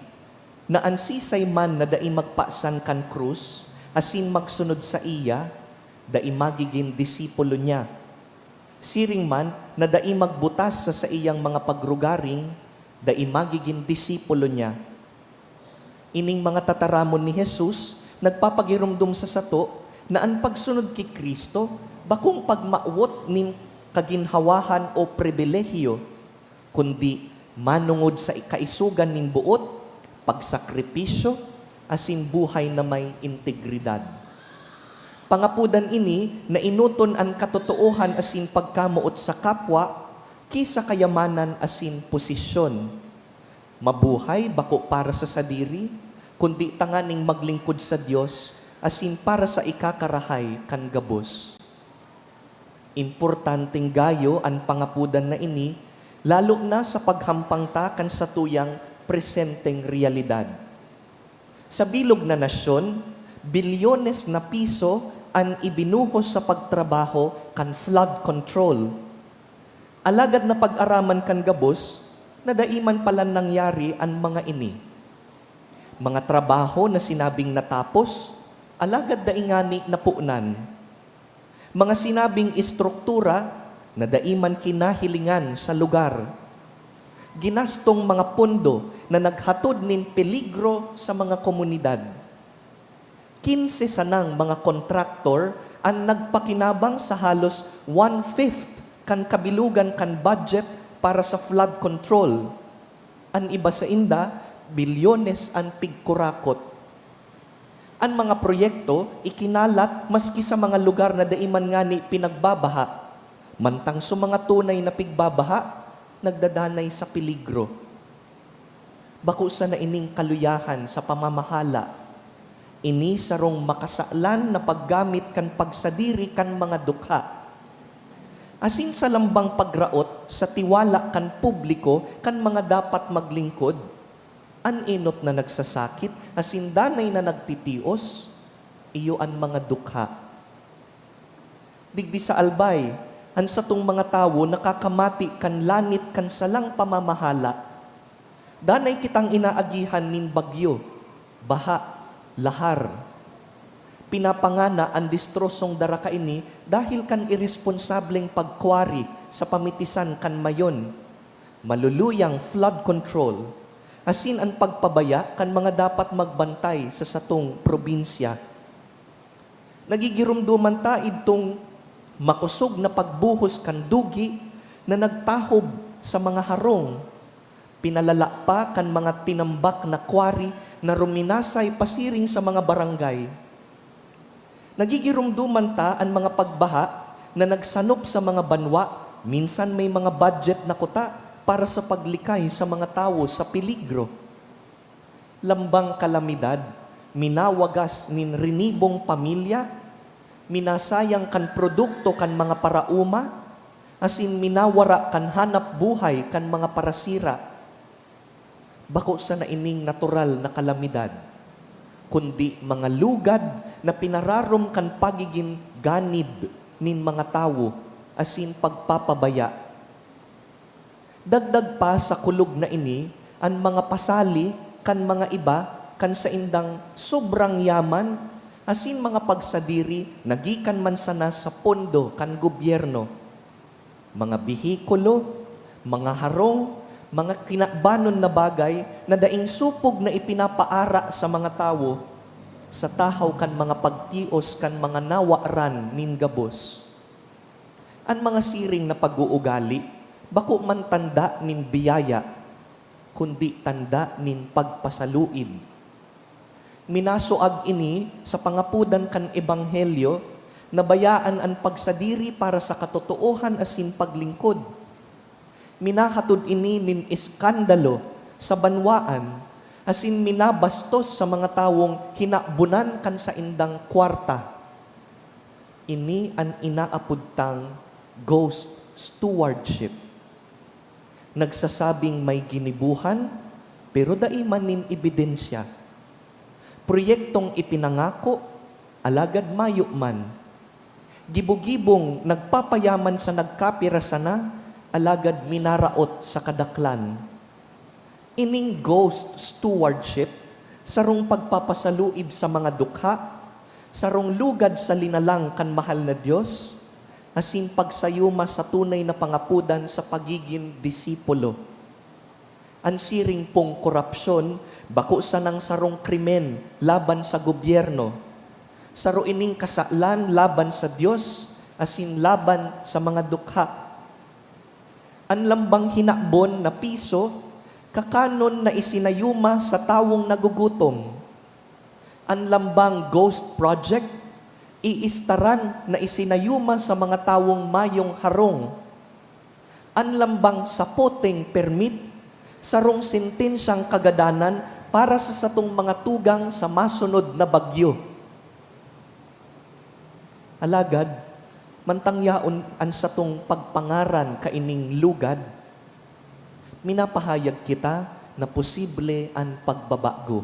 na ang sisay man na dai magpasan kan krus, asin magsunod sa iya, dai magiging disipulo niya. Siring man na dai magbutas sa iyang mga pagrugaring, dai magiging disipulo niya. Ining mga tataramon ni Jesus, nagpapagirumdum sa sato na ang pagsunod kay Kristo, bakong pagmaawot nin kaginhawahan o pribilehiyo, kundi manungod sa kaisugan nin buot, pagsakripisyo, asin buhay na may integridad. Pangapudan ini na inuton ang katotoohan asin pagkamuot sa kapwa kisa kayamanan asin posisyon. Mabuhay bako para sa sadiri, kundi tanganing maglingkod sa Dios asin para sa ikakarahay kan gabos. Importanteng gayo ang pangapudan na ini, lalo na sa paghampang takan sa tuyang presenteng realidad. Sa bilog na nasyon, bilyones na piso ang ibinuhos sa pagtrabaho kan flood control. Alagad na pag-araman kan gabos, nadaiman pala nangyari ang mga ini. Mga trabaho na sinabing natapos, alagad daingani napuunan. Mga sinabing istruktura, na daiman kinahilingan sa lugar. Ginastong mga pondo na naghatod nin peligro sa mga komunidad. 15 sanang mga kontraktor ang nagpakinabang sa halos 1/5 kan kabilugan kan budget para sa flood control. Ang iba sa inda, bilyones ang pigkurakot. Ang mga proyekto ikinalat maski sa mga lugar na daiman ngani pinagbabaha. Mantang sa mga tunay na pigbabaha, nagdadanay sa peligro. Bako sa na ining kaluyahan sa pamamahala, ini sarong makasaalan na paggamit kan pagsadiri kan mga dukha. Asin sa lambang pagraot sa tiwala kan publiko kan mga dapat maglingkod, aninot na nagsasakit, asin danay na nagtitios, iyo ang mga dukha. Digdi sa albay, ang satong mga tawo nakakamati kan lanit kan salang pamamahala. Danay kitang inaagihan nin bagyo, baha, lahar. Pinapangana ang distrosong daraka ini dahil kan irresponsableng pagkwari sa pamitisan kan mayon. Maluluyang flood control, asin ang pagpabaya kan mga dapat magbantay sa satong probinsya. Nagigirumduman ta idtong makusog na pagbuhos kan dugi na nagtahob sa mga harong. Pinalala pa kan mga tinambak na kwari na ruminasay pasiring sa mga barangay. Nagigirumduman ta ang mga pagbaha na nagsanop sa mga banwa, minsan may mga budget na kuta para sa paglikay sa mga tao sa peligro. Lambang kalamidad, minawagas nin rinibong pamilya, minasayang kan produkto kan mga parauma, asin minawara kan hanap buhay kan mga parasira. Bako sa naining natural na kalamidad, kundi mga lugad na pinararom kan pagiging ganid nin mga tao, asin pagpapabaya. Dagdag pa sa kulog na ini, ang mga pasali kan mga iba, kan sa indang sobrang yaman, asin mga pagsadiri, nagikan man sana sa pondo kan gobyerno. Mga bihikulo, mga harong, mga kinabanon na bagay na daing supog na ipinapaara sa mga tawo, sa tahaw kan mga pagtios kan mga nawaran nin gabos. An mga siring na pag-uugali, bako man tanda nin biyaya, kundi tanda nin pagpasaluib. Minasoag ini sa pangapudan kan ebanghelyo, nabayaan ang pagsadiri para sa katotoohan asin paglingkod. Minahatod ini nin iskandalo sa banwaan, asin minabastos sa mga tawong hinabunan kan sa indang kwarta. Ini ang inaapudtang ghost stewardship. Nagsasabing may ginibuhan, pero daiman nin ebidensya. Proyektong ipinangako, alagad mayo man. Gibugibong nagpapayaman sa nagkapirasa na, alagad minaraot sa kadaklan. Ining ghost stewardship, sarong pagpapasaluib sa mga dukha, sarong lugad sa linalang kan mahal na Diyos, asin pagsayuma sa tunay na pangapudan sa pagiging disipulo. Ang siring pong korupsyon, bako sa nang sarong krimen laban sa gobyerno, saro ining kasalan laban sa Diyos, asin laban sa mga dukha. Ang lambang hinakbon na piso, kakanon na isinayuma sa tawong nagugutom. Ang lambang ghost project, iistaran na isinayuma sa mga tawong mayong harong. Ang lambang sapoteng permit, sarong sentensyang kagadanan para sa satong mga tugang sa masunod na bagyo. Alagad, mantangyaon ang satong pagpangaran kaining lugad, minapahayag kita na posible ang pagbabago.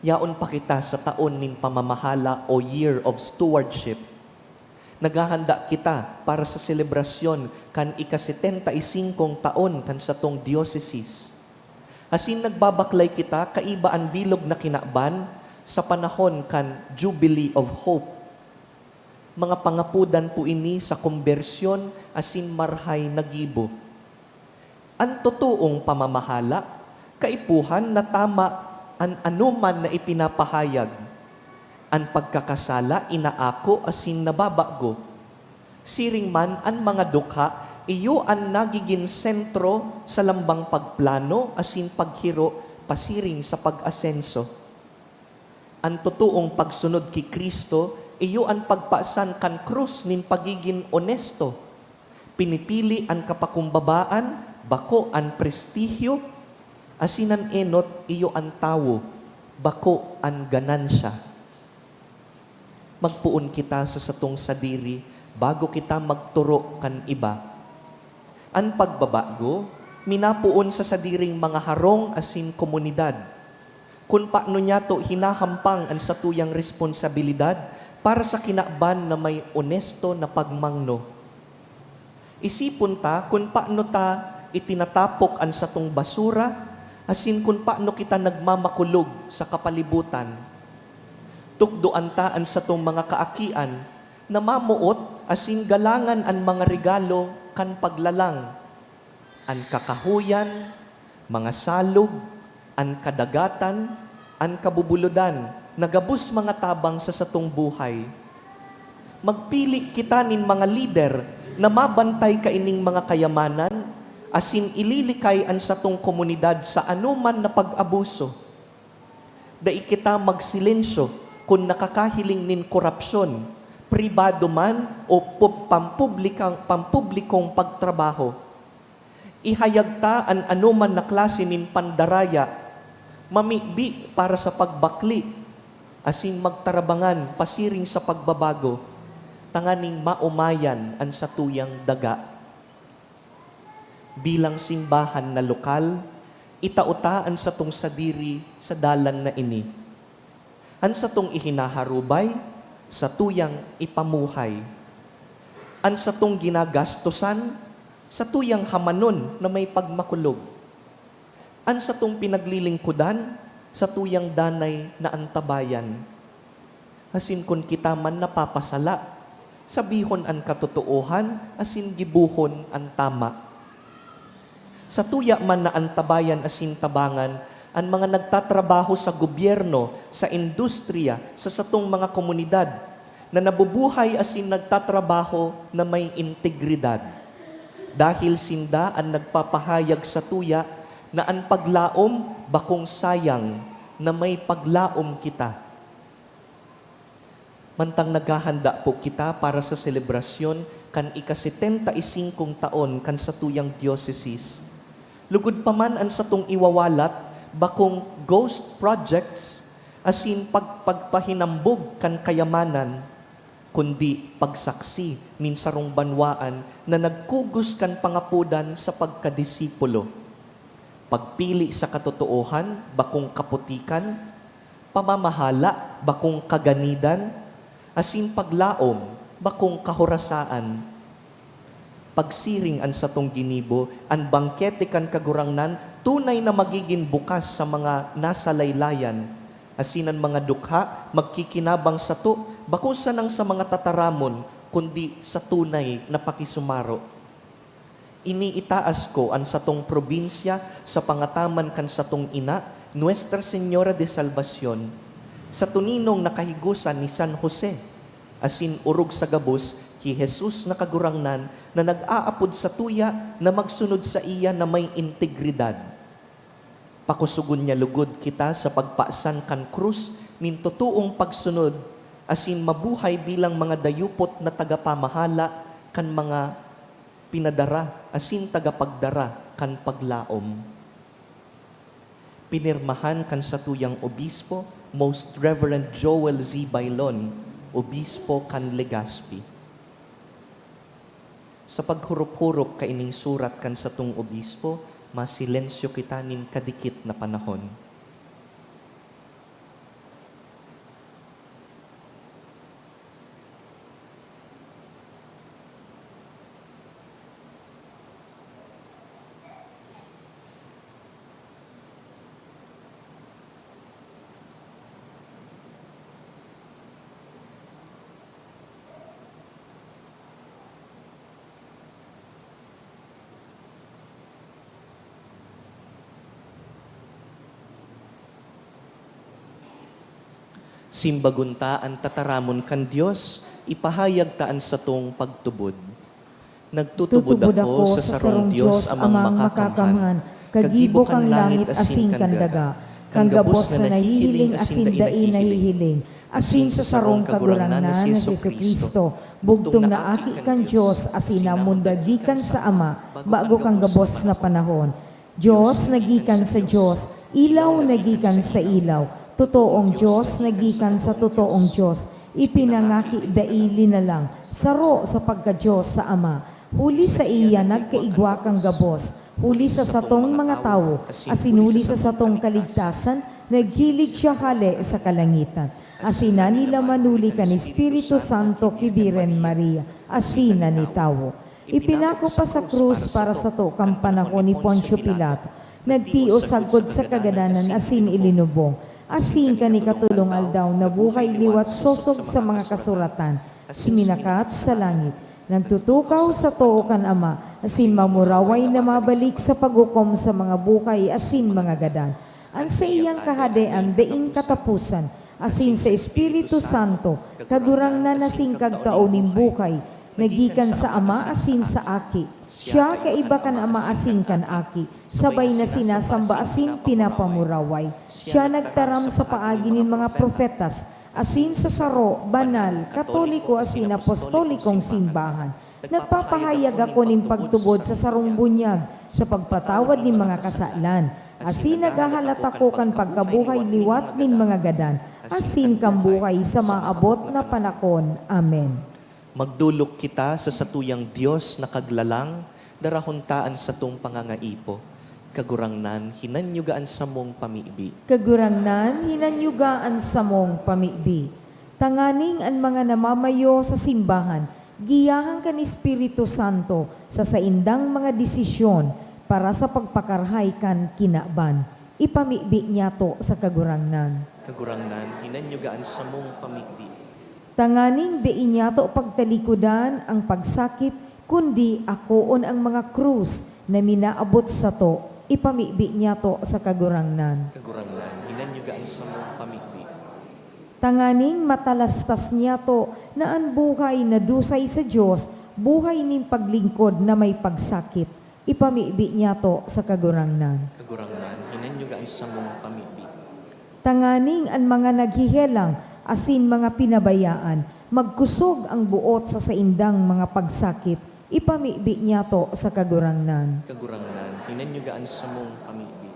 Yaon pa kita sa taon nin pamamahala o year of stewardship. Naghahanda kita para sa selebrasyon kan ika-75 taon kan satong diocese. Asin nagbabaklay kita kaiba ang bilog na kinaban sa panahon kan Jubilee of Hope. Mga pangapudan po ini sa konbersyon asin marhay nagibo. Ang totoong pamamahala, kaipuhan na tama ang anuman na ipinapahayag. Ang pagkakasala, inaako asin nababago. Siring man ang mga dukha, iyo ang nagiging sentro sa lambang pagplano asin paghiro pasiring sa pag-asenso. Ang totoong pagsunod kay Kristo, iyo ang pagpaasan kan krus nin pagiging onesto. Pinipili ang kapakumbabaan, bako ang prestihyo, asinan enot iyo ang tawo, bako ang ganansya. Magpuon kita sa satong sadiri bago kita magturo kan iba. Ang pagbabago, minapuon sa sadiring mga harong asin komunidad. Kung paano niya to hinahampang ang satuyang responsibilidad para sa kinakban na may onesto na pagmangno. Isipon ta kung paano ta itinatapok ang satong basura, asin kung paano kita nagmamakulog sa kapalibutan. Tukdoan ta ang satong mga kaakian na mamuot asin galangan ang mga regalo kan paglalang. Ang kakahuyan, mga salog, ang kadagatan, ang kabubuludan, nagabus mga tabang sa satong buhay. Magpili kita nin mga lider na mabantay kaining mga kayamanan, asin ililikay ang satong komunidad sa anuman na pag-abuso. Dai kita magsilensyo kung nakakahiling nin korupsyon, pribado man o pampublikong pagtrabaho. Ihayag ta ang anuman na klase nin pandaraya, mamibi para sa pagbakli, asin magtarabangan pasiring sa pagbabago, tanganing maumayan ang satuyang daga. Bilang simbahan na lokal, itautaan sa tong sadiri sa dalan na ini. An sa tong ihinaharubay, sa tuyang ipamuhay. An sa tong ginagastosan, sa tuyang hamanon na may pagmakulog. An sa tong pinaglilingkudan, sa tuyang danay na antabayan. Asin kun kita man napapasala, sabihon ang katotoohan, asin gibuhon ang tama. Sa tuya man na antabayan asin tabangan, ang mga nagtatrabaho sa gobyerno, sa industriya, sa satong mga komunidad, na nabubuhay asin nagtatrabaho na may integridad. Dahil sinda ang nagpapahayag sa tuya na ang paglaom bakong sayang na may paglaom kita. Mantang naghahanda po kita para sa selebrasyon kan ika-75 taon kan sa tuyang diocese. Lugod pa man ang satong iwawalat bakong ghost projects asin pagpahinambog kan kayamanan, kundi pagsaksi nin sarong banwaan na nagkugos kan pangapudan sa pagkadisipulo. Pagpili sa katotoohan, bakong kaputikan, pamamahala, bakong kaganidan, asin paglaom, bakong kahorasaan. Pagsiring an satong ginibo, an bangkete kan kagurangnan, tunay na magiging bukas sa mga nasa laylayan, asinan mga dukha, magkikinabang sa to, bakong sanang sa mga tataramon, kundi sa tunay na pakisumaro. Iniitaas ko ang satong probinsya sa pangataman kan satong ina, Nuestra Señora de Salvacion, sa tuninong nakahigusan ni San Jose, asin urog sa gabos, ki Jesus na kagurangnan na nag-aapod sa tuya na magsunod sa iya na may integridad. Pakusugon niya lugod kita sa pagpaasan kan krus nin totoong pagsunod asin mabuhay bilang mga dayupot na tagapamahala kan mga pinadara asin tagapagdara kan paglaom. Pinirmahan kan sa tuyang obispo, Most Reverend Joel Z. Bailon, Obispo kan Legazpi. Sa paghurup-hurup kaining surat kan sa tung obispo, masilensyo kita nin kadikit na panahon. Simbagunta ang tataramon kan Dios, ipahayag taan sa tong pagtubod. Nagtutubod ako sa sarong Dios amang makakamhan, kagibo kang langit asin kan daga, kang gabos na nahihiling asin dai nahihiling, asin sa sarong kagurangnan na Jesucristo, bugtong na aki kan Dios asin namundagikan sa Ama, bago kang gabos na panahon. Dios nagikan sa Dios, ilaw nagikan sa ilaw, totoong Diyos, nagikan sa totoong Diyos, ipinangaki daili na lang, saro sa pagka-Diyos sa Ama, huli sa iya nagkaigwa kang gabos, huli sa satong mga tao, asinuli sa satong kaligtasan, naghilig siya hali sa kalangitan. Asina nila manuli kan Espiritu Santo kibiren Maria, asina ni tawo. Ipinako pa sa krus para sa to kang panahon ni Poncio Pilato, nagtios sagkod sa kagadanan asin ilinubong, asin ka ni katulong aldaw na buhay liwat sosog sa mga kasuratan, siminakat sa langit, nagtutukaw sa too kan Ama, asin mamuraway na mabalik sa paghukom sa mga buhay asin mga gadan. Ang sa iyang kahadean daing katapusan, asin sa Espiritu Santo, kagurangnan asin kagtaoning buhay, nagikan sa Ama asin sa Aki. Siya kaiba kan Ama asin kan Aki, sabay na sinasamba asin pinapamuraway. Siya nagtaram sa paagi nin mga profetas, asin sa saro, banal, katoliko asin apostolikong simbahan. Nagpapahayag ako nin pagtubod sa sarong bunyag, sa pagpatawad nin mga kasalan, asin naghahalata ko kan pagkabuhay liwat nin mga gadan, asin kang buhay sa maabot na panakon. Amen. Magdulok kita sa satuyang Diyos na kaglalang, darahuntaan sa tong pangangaipo. Kagurangnan, hinanyugaan sa mong pamibi. Kagurangnan, hinanyugaan sa mong pamibi. Tanganing ang mga namamayo sa simbahan, giyahan kan Espiritu Santo sa saindang mga desisyon para sa pagpakarhay kan kinaban. Ipamibi niya to sa kagurangnan. Kagurangnan, hinanyugaan sa mong pamibi. Tanganing diin niya to pagtalikudan ang pagsakit, kundi akoon ang mga krus, na minaabot sa to, ipamibi niya to sa kagurangnan. Kagurangnan, hinanyugaan sa mong pamigbi. Tanganing matalastas niya to na ang buhay na dusay sa Diyos, buhay ning paglingkod na may pagsakit. Ipamibi niya to sa kagurangnan. Kagurangnan, hinanyugaan sa mong pamigbi. Tanganing ang mga naghihelang, asin mga pinabayaan, magkusog ang buot sa saindang mga pagsakit. Ipamibi niya to sa kagurangnan. Kagurangnan, hinanyugaan sa mong pamigbi.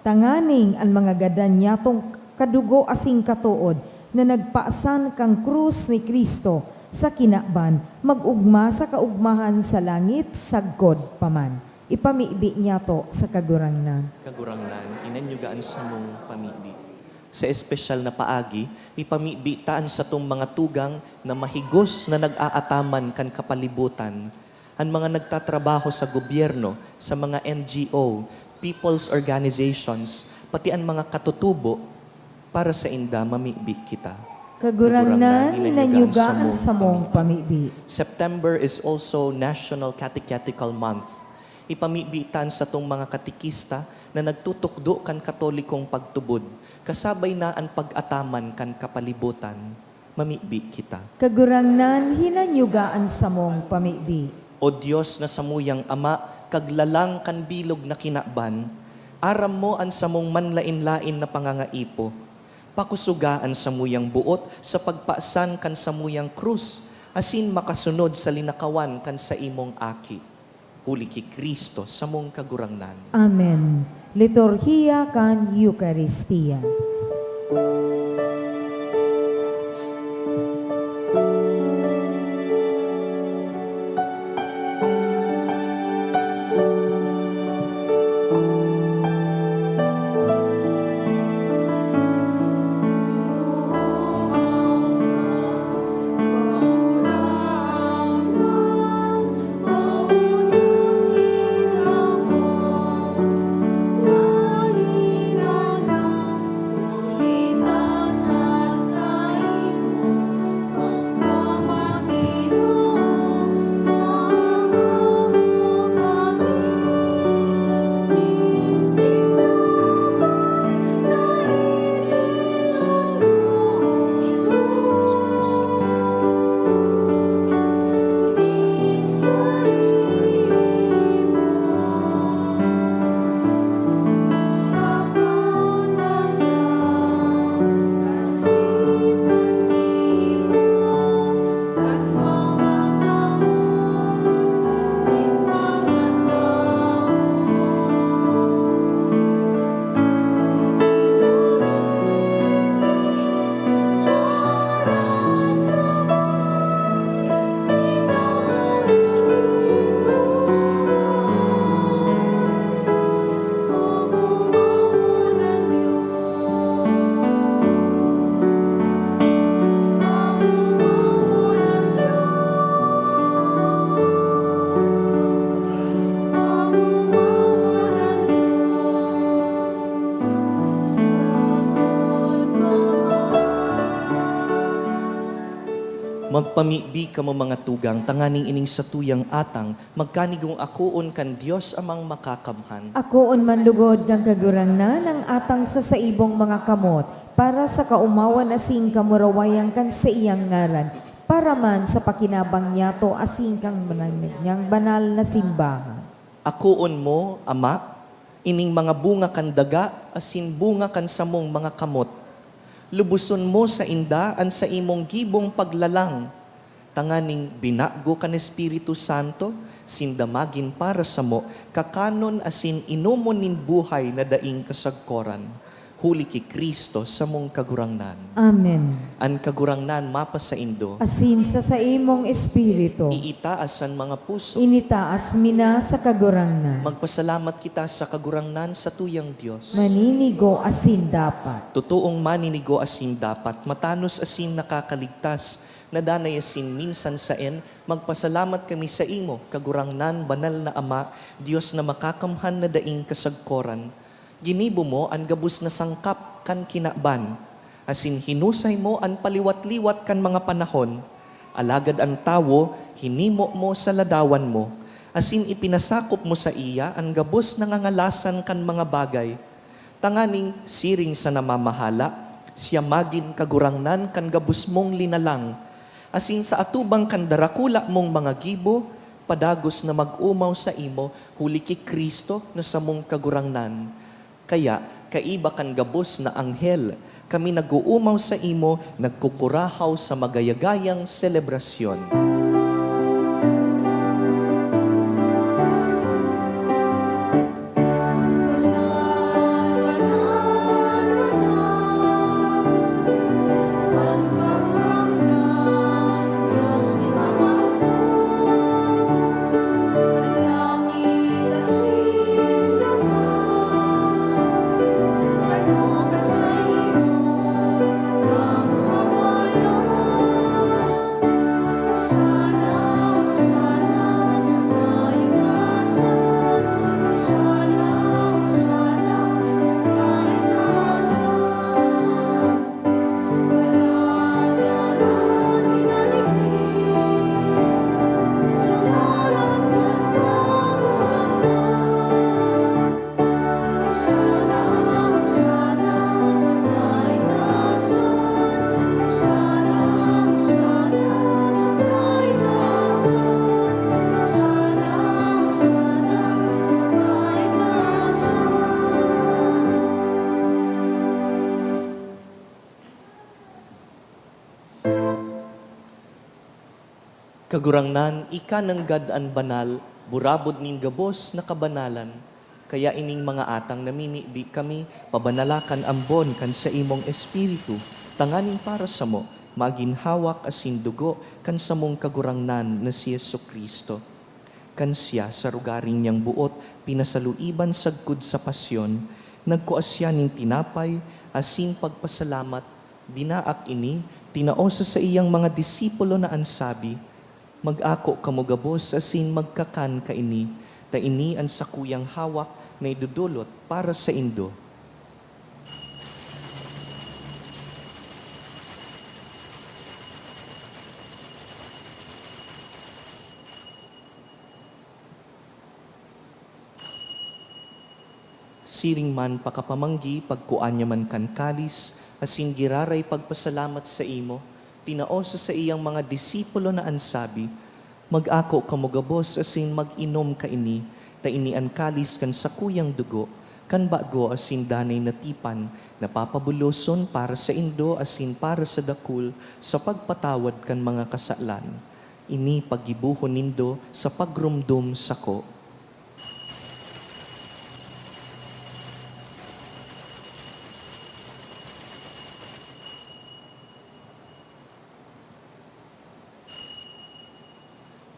Tanganing ang mga gadan niya tong kadugo asing katuod na nagpaasan kang krus ni Kristo sa kinakban, magugma sa kaugmahan sa langit, sagkod paman. Ipamibi niya to sa kagurangnan. Kagurangnan, hinanyugaan sa mong pamigbi. Sa espesyal na paagi, ipamibi taan sa tong mga tugang na mahigos na nag-aataman kan kapalibutan, ang mga nagtatrabaho sa gobyerno, sa mga NGO, people's organizations, pati ang mga katutubo, para sa inda mamibi kita. Kagurangnan, inanyugaan sa mong pamibi. September is also National Catechetical Month. Ipamibitan sa tong mga katikista na nagtutukdo kan katolikong pagtubod, kasabay na ang pag-ataman kan kapalibutan, mamibi kita. Kagurangnan, hinanyugaan sa mong pamibi. O Diyos na samuyang Ama, kaglalang kan bilog na kinakban, aram mo ang samong manlain-lain na pangangaipo, pakusugaan sa muyang buot sa pagpaasan kan sa muyang krus, asin makasunod sa linakawan kan sa imong aki. Huli ki Kristo sa mong kagurangnan. Amen. Liturhiya kan Eucharistia. Magpamibi ka mo mga tugang, tanganing ining sa tuyang atang, magkanigong akoon kan Diyos amang makakamhan. Akoon manlugod kang kagurangnan ang atang sa saibong mga kamot, para sa kaumawan asing kamurawayang kan sa iyang ngaran, para man sa pakinabang niya to asing kang niyang banal na simbahan. Akoon mo, Ama, ining mga bunga kan daga, asin bunga kan samong mga kamot. Lubuson mo sa inda an sa imong gibong paglalang. Tanganing binago kan Espiritu Santo, sindamagin para sa mo, kakanon asin inumon nin buhay na daing kasagkoran. Huli ki Kristo sa mong kagurangnan. Amen. An kagurangnan mapa sa indo, Asin sa imong espiritu, iitaas ang mga puso. initaas mina sa kagurangnan. Magpasalamat kita sa kagurangnan sa tuyang Diyos. Maninigo asin dapat. Totoong maninigo asin dapat, matanos asin nakakaligtas, nadanay asin minsan saen, magpasalamat kami sa imo, kagurangnan, banal na Ama, Diyos na makakamhan na daing kasagkoran. Ginibo mo ang gabus na sangkap kan kinakban, asin hinusay mo ang paliwat-liwat kan mga panahon, alagad ang tawo, hinimo mo sa ladawan mo, asin ipinasakop mo sa iya ang gabos nangangalasan kan mga bagay. Tanganing siring sa namamahala, siya magin kagurangnan kan gabos mong linalang. Asin sa atubang kan darakula mong mga gibo, padagos na mag-umaw sa imo, huli ki Kristo na sa mong kagurangnan. Kaya, kaiba kan gabos na anghel, kami nag-uumaw sa imo, nagkukurahaw sa magayagayang selebrasyon. Kagurangnan, ika ng gadaan banal, burabod ning gabos na kabanalan. Kaya ining mga atang namimibi kami, pabanalakan ambon kan sa imong espiritu, tanganing para sa mo, maginhawak asin dugo kan sa mong kagurangnan na si Yesu Kristo. Kan siya sa rugaring niyang buot, pinasaluiban sagkud sa pasyon, nagkuasya ning tinapay, asin pagpasalamat, dinaak ini, tinaosa sa iyang mga disipulo na ansabi, mag-ako kamugabos asin magkakan kaini, ta ini ang sakuyang hawak na idudulot para sa indo. Siring man pakapamanggi, pagkuanya man kan kalis, asin giraray pagpasalamat sa imo, tinaosa sa iyang mga disipulo na ansabi, mag-ako kamugabos asin mag-inom kaini, ta ini ang kalis kan sakuyang dugo, kan bago asin danay natipan, napapabuloson para sa indo asin para sa dakul, sa pagpatawad kan mga kasalan. Ini pagibuhon nindo sa pagrumdum sako.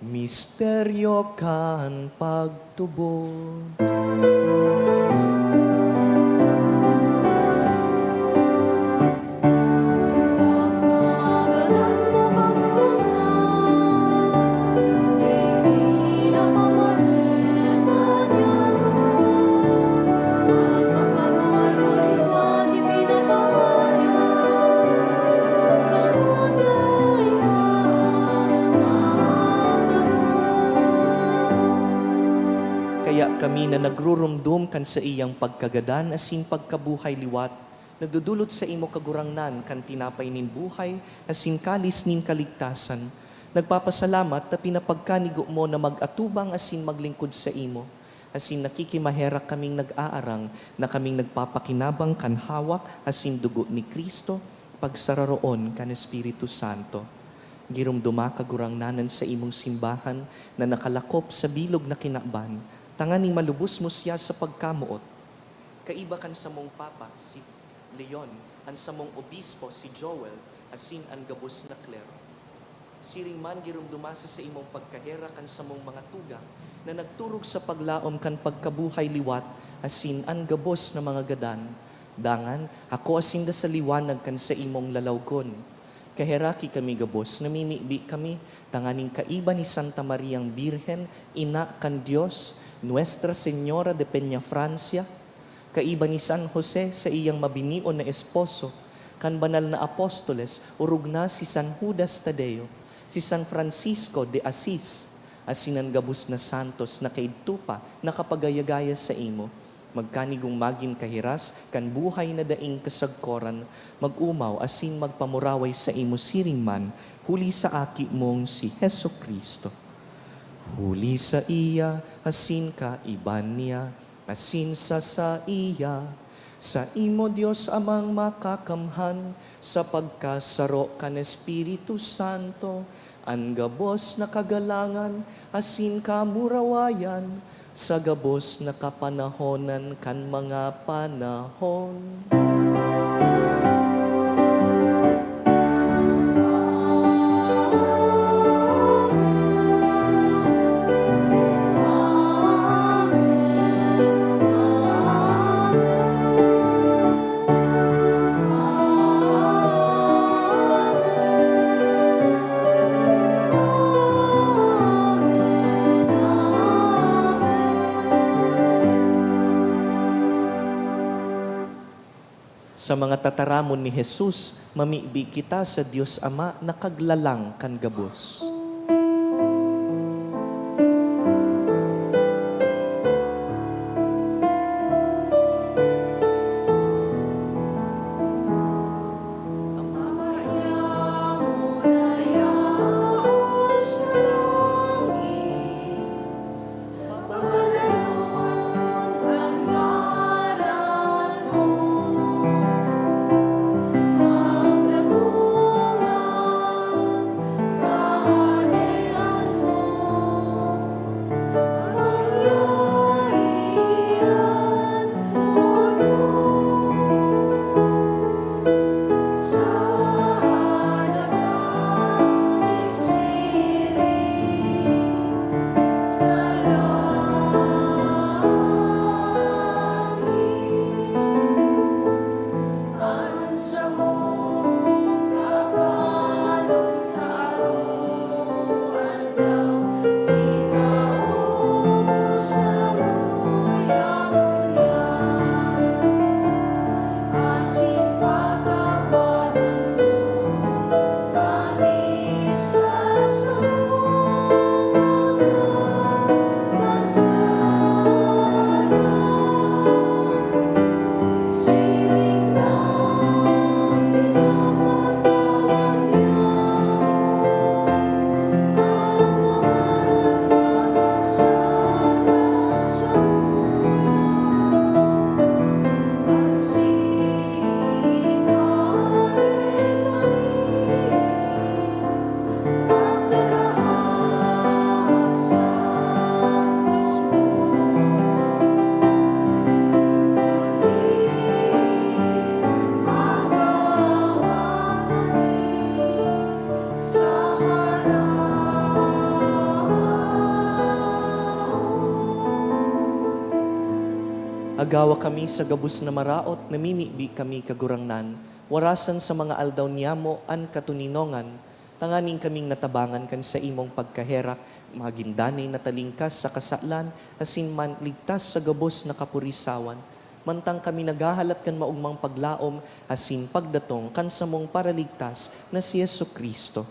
Misteryo kan pagtubod. Kaya kami na nagrurumdum kan sa iyang pagkagadan asin pagkabuhay liwat, nagdudulot sa imo kagurangnan kan tinapay nin buhay asin kalis nin kaligtasan. Nagpapasalamat na pinapagkanigo mo na mag-atubang asin maglingkod sa imo. Asin nakikimahera kaming nag-aarang na kaming nagpapakinabang kan hawak asin dugo ni Kristo, pagsararoon kan Espiritu Santo. Girumduma kagurangnanan sa imong simbahan na nakalakop sa bilog na kinakban, tanganing malubos mo siya sa pagkamuot. Kaiba kan sa mong papa, si Leon, ang sa mong obispo, si Joel, asin ang gabos na klero. Siring man girumdumasa sa imong pagkahera kan sa mong mga tugang, na nagturog sa paglaom kan pagkabuhay liwat, asin ang gabos na mga gadan. Dangan, ako asin da sa liwanag kan sa imong lalawgon. Kaheraki kami gabos, namimibi kami, tanganing kaiba ni Santa Mariang Birhen, ina kan Diyos, Nuestra Señora de Peña Francia, kaiba ni San Jose sa iyang mabinion na esposo, kan banal na apostoles, urug na si San Judas Tadeo, si San Francisco de Assis, asinan gabos na santos na kaidtupa nakapagayagaya sa imo. Magkanigong magin kahiras, kan buhay na daing kasagkoran, magumaw asin magpamuraway sa imo siring man, huli sa aki mong si Heso Kristo. Huli sa iya, asin ka iban niya, asin sa iya, sa imo Dios amang makakamhan, sa pagkasaro kan Espiritu Santo, ang gabos na kagalangan, asin ka murawayan, sa gabos na kapanahonan kan mga panahon. Sa mga tataramon ni Jesus, mamibi kita sa Diyos Ama na kaglalang kan gabos. Agawa kami sa gabus na maraot, namimibi kami kagurangnan, warasan sa mga aldaw niyamo an katuninongan, tanganing kaming natabangan kan sa imong pagkaherak, magindanay na talingkas sa kasalan, asin man ligtas sa gabos na kapurisawan, mantang kami nagahalat kan maugmang paglaom, asin pagdatong kan sa mong paraligtas na si Yesu Kristo.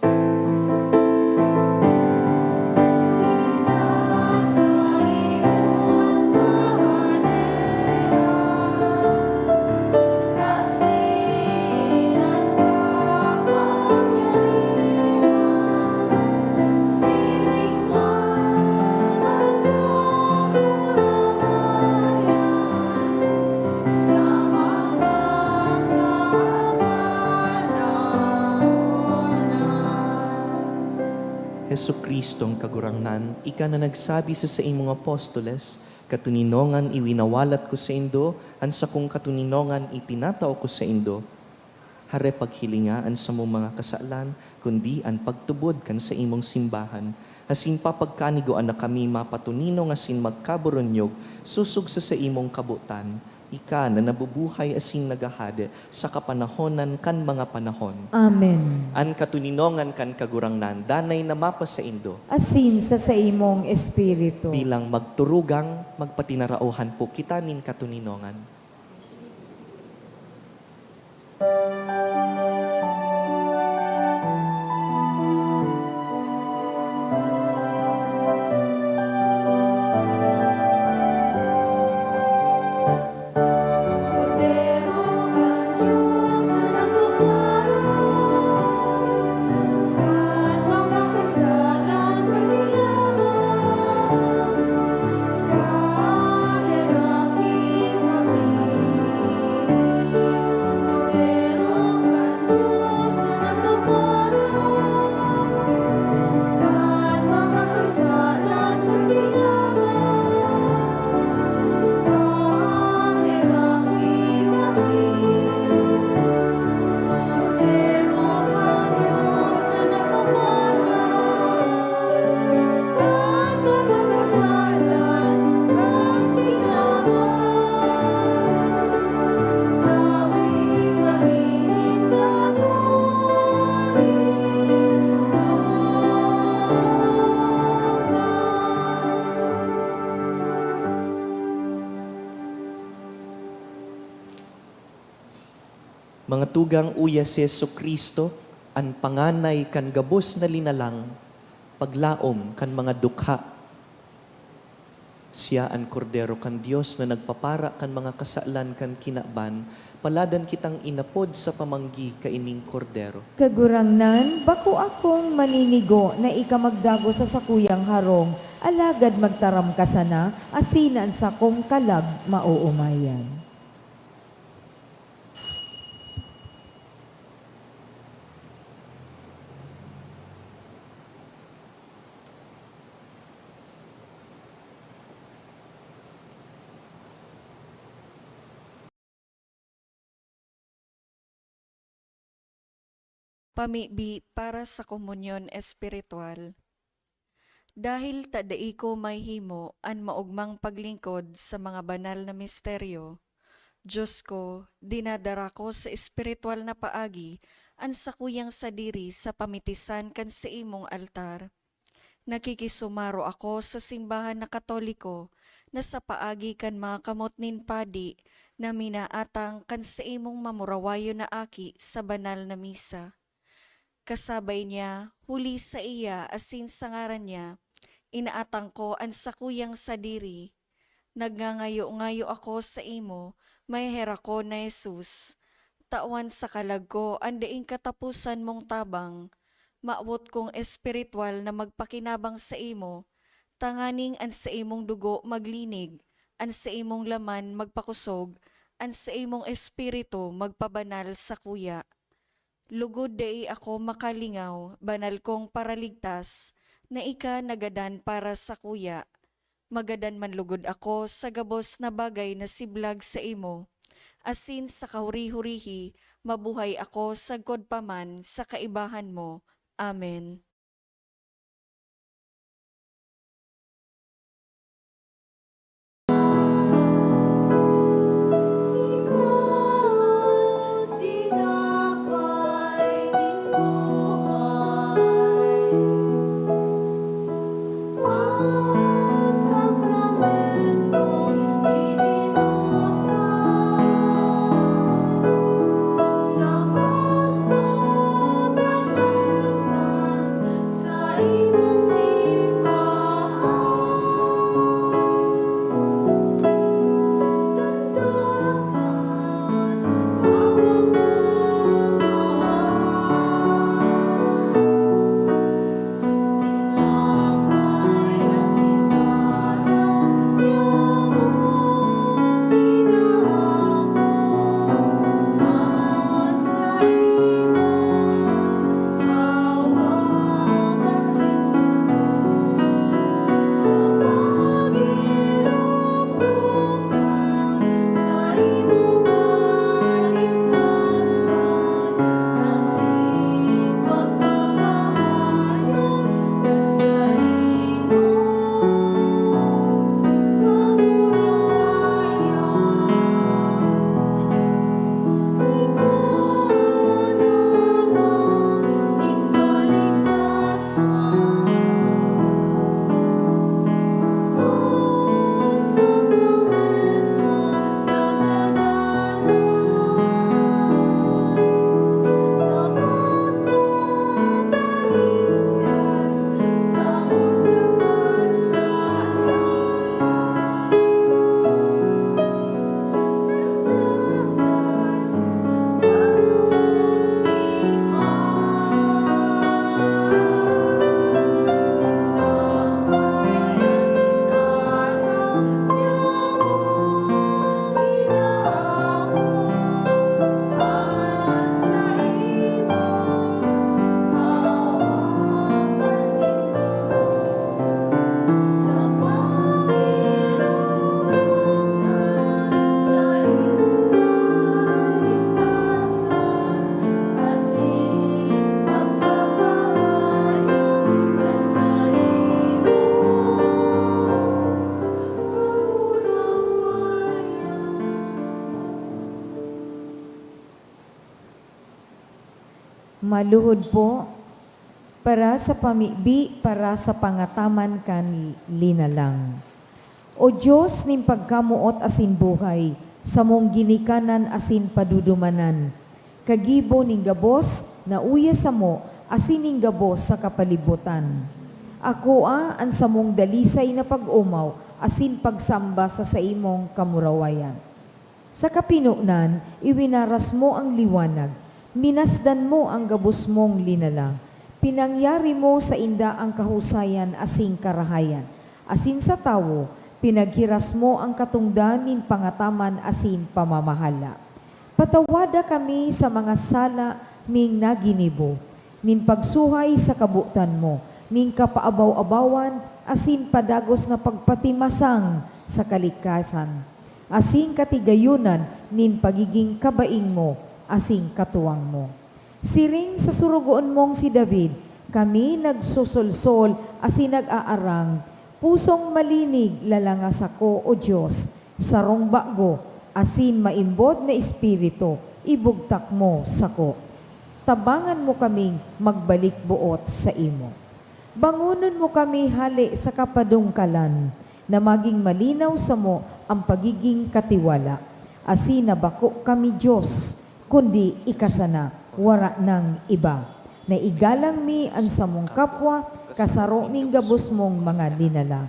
Hesu Kristong kagurangnan, ika na nagsabi sa imong apostoles, katuninongan iwinawalat ko sa indo, an sa kong katuninongan itinatao ko sa indo. Hare paghilinga an sa mong mga kasalan, kundi an pagtubod kan sa imong simbahan. Asin papagkanigoan na kami mapatuninong asin magkaburonyog, susug sa imong kabutan. Ika na nabubuhay asin nagahade sa kapanahonan kan mga panahon. Amen. An katuninongan kan kagurangnan, danay na mapa sa indo. Asin sa imong espiritu. Bilang magturugang, magpatinarauhan po kita nin katuninongan. Mga tugang uya si Yesu Kristo, an panganay kan gabos na linalang, paglaom kan mga dukha. Siya an kordero kan Dios na nagpapara kan mga kasalan kan kinaban, paladan kitang inapod sa pamanggi kaining kordero. Kagurangnan, bako akong maninigo na ikamagdago sa sakuyang harong, alagad magtaram ka sana, asinan sa kong kalag mauumayan. Pamibi para sa komunyon espiritual. Dahil tadai ko may himo an maugmang paglingkod sa mga banal na misteryo, Diyos ko, dinadara ko sa espiritual na paagi an sakuyang sadiri sa pamitisan kan sa imong altar. Nakikisumaro ako sa simbahan na Katoliko na sa paagi kan mga kamot nin padi na minaatang kan sa imong mamurawayo na aki sa banal na misa. Kasabay niya, huli sa iya asin sa ngaran niya, inaatang ko ang sakuyang sadiri. Nagngangayo-ngayo ako sa imo, may hera ko na Jesus. Tawan sa kalag ko, andaing katapusan mong tabang. Maawot kong espiritual na magpakinabang sa imo, tanganing an sa imong dugo maglinig, an sa imong laman magpakusog, an sa imong espiritu magpabanal sa kuya. Lugod dai ako makalingaw, banal kong paraligtas, na ika nagadan para sa kuya. Magadan man lugod ako sa gabos na bagay na siblag sa imo. Asin sa kahuri-hurihi, mabuhay ako sa paman sa kaibahan mo. Amen. Ikaw tinapay ng buhay, ang sakramentong idinusan, sa pagbabanal sa imong simbahan. Tandahan, hawak mo tinapay at sinarang niyong ginaapon, at sa imong hawak at sinarang sa pagirumduman sa imong kaligtasan, nasing pagkakahayon at sa imong kamurawayan. Ikaw ning kaligtasan, ang sakramentong nagadanan, sa pagpapaligtas sa among Maluhod po, para sa pamibi, para sa pangataman kan linalang. O Diyos, ning pagkamuot asin buhay, sa mong ginikanan asin padudumanan, kagibo ning gabos na uya sa mo, asining gabos sa kapalibutan. Ako ang samong dalisay na pag-umaw, asin pagsamba sa imong kamurawayan. Sa kapinunan, iwinaras mo ang liwanag, minasdan mo ang gabos mong linalang, pinangyari mo sa inda ang kahusayan asing karahayan, asin sa tawo, pinaghiras mo ang katungdan nin pangataman asin pamamahala. Patawada kami sa mga sala ming naginibo, nin pagsuhay sa kabutan mo, ning kapaabaw-abawan, asin padagos na pagpatimasang sa kalikasan. Asing katigayunan, nin pagiging kabaing mo, asing katuwang mo. Siring sa surugoon mong si David, kami nagsusulsol, asin nag-aarang, pusong malinig lalangas ako, O Diyos, sarong bago, asin maimbod na espiritu, ibugtak mo sako. Tabangan mo kaming magbalik buot sa imo. Bangunon mo kami hali sa kapadungkalan, na maging malinaw sa mo ang pagiging katiwala. Asin nabako kami Diyos, kundi ikasana, wara ng iba. Na igalang mi ang samong kapwa, kasaro ning gabos mong mga dinala.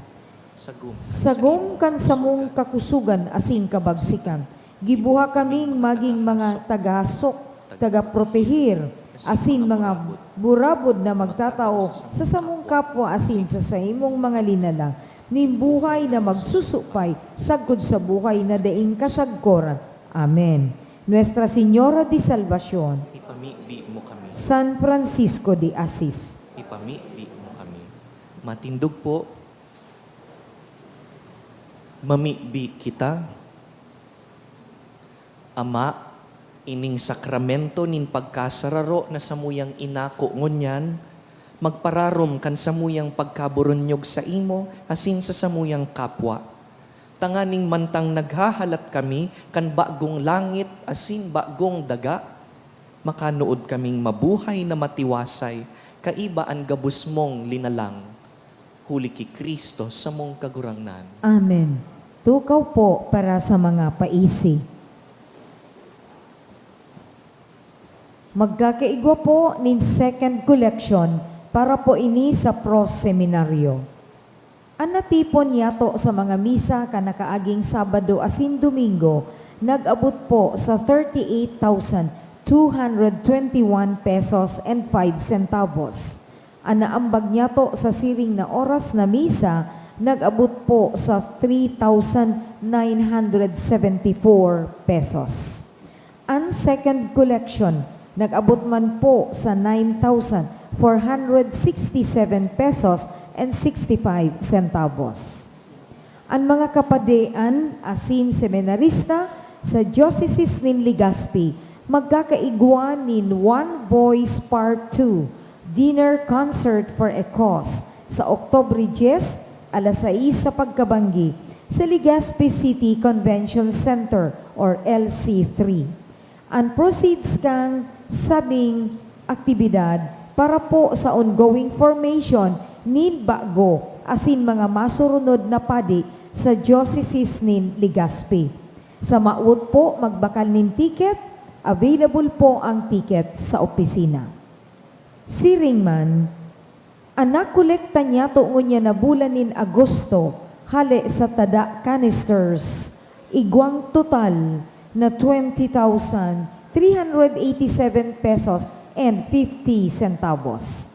Sagom kan samong kakusugan asin kabagsikan. Gibuha kaming maging mga tagasok, tagaprotehir, asin mga burabod na magtatao sa samong kapwa asin sa imong mga linala. Nimbuhay na magsusupay, sagkod sa buhay na daing kasagkoran. Amen. Nuestra Señora de Salvacion, Ipamibi mo kami. San Francisco de Assis. Ipamibi mo kami. Matindog po, mamibi kita. Ama, ining sakramento nin pagkasararo na samuyang inako ngunyan, magpararom kan samuyang pagkaburonyog sa imo, asin sa samuyang kapwa. Tanganing mantang naghahalat kami, kan bagong langit, asin bagong daga, makanood kaming mabuhay na matiwasay, kaiba ang gabus mong linalang, huli ki Kristo sa mong kagurangnan. Amen. Tukaw po para sa mga paisi. Magkakaigwa po nin second collection para po ini sa pros seminaryo. Ang natipon yato sa mga misa kanakaaging Sabado asin Domingo, nag-abot po sa 38,221 pesos and 5 centavos. Ang naambag yato sa siring na oras na misa, nag-abot po sa 3,974 pesos. Ang second collection, nag-abot man po sa 9,467 pesos and 65 centavos. Ang mga kapadean, asin seminarista, sa Diocese nin Legazpi, magkakaigwa nin One Voice Part 2, Dinner Concert for a Cause, sa Oktobre 10, alas 6 sa pagkabanggi, sa Legazpi City Convention Center or LC3. Ang proceeds kang sabing aktibidad para po sa ongoing formation nin bago asin mga masurunod na padi sa Diocese nin Legazpi. Sa maud po magbakal nin ticket, available po ang ticket sa opisina. Siring man, anak kolekta niya tuon niya na bulan nin Agosto, hali sa tada canisters, igwang total na 20,387 pesos and 50 centavos.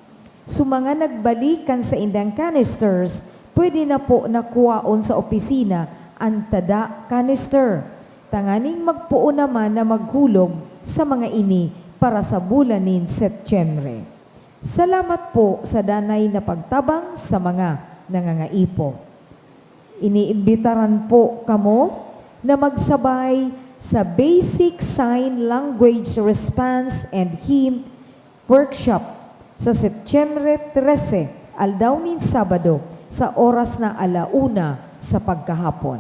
So mga nagbalikan sa indang canisters, pwede na po nakuwaon sa opisina ang tada canister. Tanganing magpuo naman na maghulog sa mga ini para sa bulan nin Setyembre. Salamat po sa danay na pagtabang sa mga nangangaipo. Iniimbitaran po kamo na magsabay sa Basic Sign Language Response and Hymn Workshop sa Setyembre 13, aldaw nin Sabado, sa oras na 1:00 sa pagkahapon.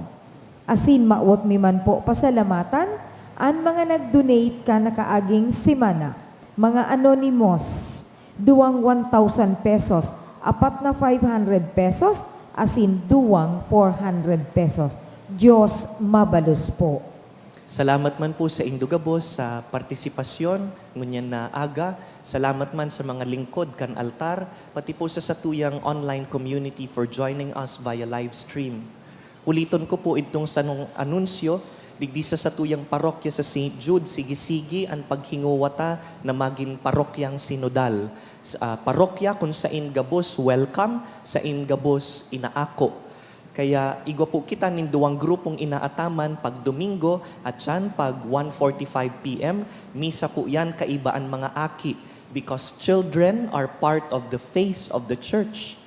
Asin maot mi man po pasalamatan ang mga nag-donate ka nakaaging simana, mga anonymous, duwang 1,000 pesos, apat na 500 pesos, asin duwang 400 pesos. Diyos mabalus po. Salamat man po sa Indugabos sa partisipasyon ngunyan na aga. Salamat man sa mga lingkod kan altar, pati po sa satuyang online community for joining us via live stream. Uliton ko po itong sanong anunsyo, digdi sa satuyang parokya sa St. Jude, Sigisigi, ang paghinguwata na maging parokyang sinodal. Parokya kung sa Ingabos, welcome, sa Ingabos, inaako. Kaya igwa po kita nin duwang grupong inaataman pag Domingo at yan pag 1:45 p.m. Misa po yan kaibaan mga aki because children are part of the face of the church.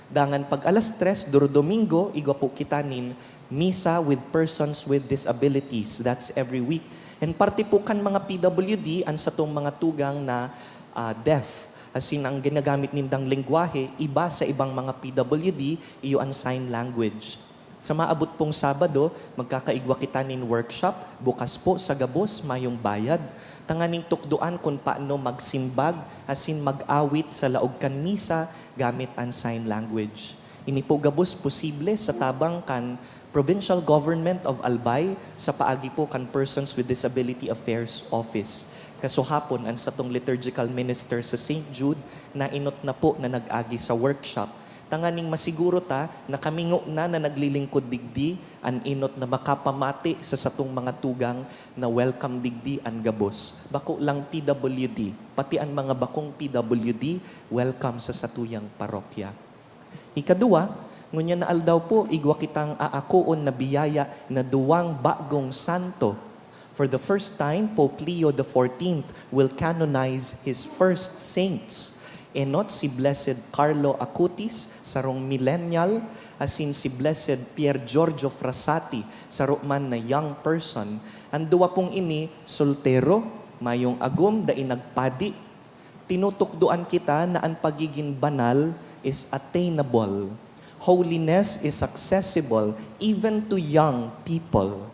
Dangan pag alas 3, duro Domingo, igwa po kita nin misa with persons with disabilities. That's every week. And parte po kan mga PWD ang sa tong mga tugang na deaf. As in, ang ginagamit nindang lengguwahe, iba sa ibang mga PWD, iyo ang sign language. Sa maabot pong Sabado, magkakaigwa kita nin workshop, bukas po sa Gabos, mayong bayad. Tanganing tukduan kung paano magsimbag, as in mag-awit sa laog kan misa, gamit ang sign language. Ini po Gabos posible sa tabang kan Provincial Government of Albay sa paagi po kan Persons with Disability Affairs Office. Kasuhapon ang satong liturgical minister sa St. Jude na inot na po na nag-agi sa workshop. Tanganing masiguro ta na kamingo na naglilingkod digdi ang inot na makapamati sa satong mga tugang na welcome digdi ang Gabos. Bako lang PWD, pati ang mga bakong PWD, welcome sa satuyang parokya. Ikadua, ngunya na aldaw po, igwa kitang aakoon na biyaya na duwang bagong santo. For the first time, Pope Leo XIV will canonize his first saints. Enot si Blessed Carlo Acutis, sarong millennial, asin si Blessed Pier Giorgio Frassati, saruman na young person. Ang duwa pong ini, soltero, mayong agum, daing nagpadi. Tinutukduan kita na ang pagiging banal is attainable. Holiness is accessible even to young people.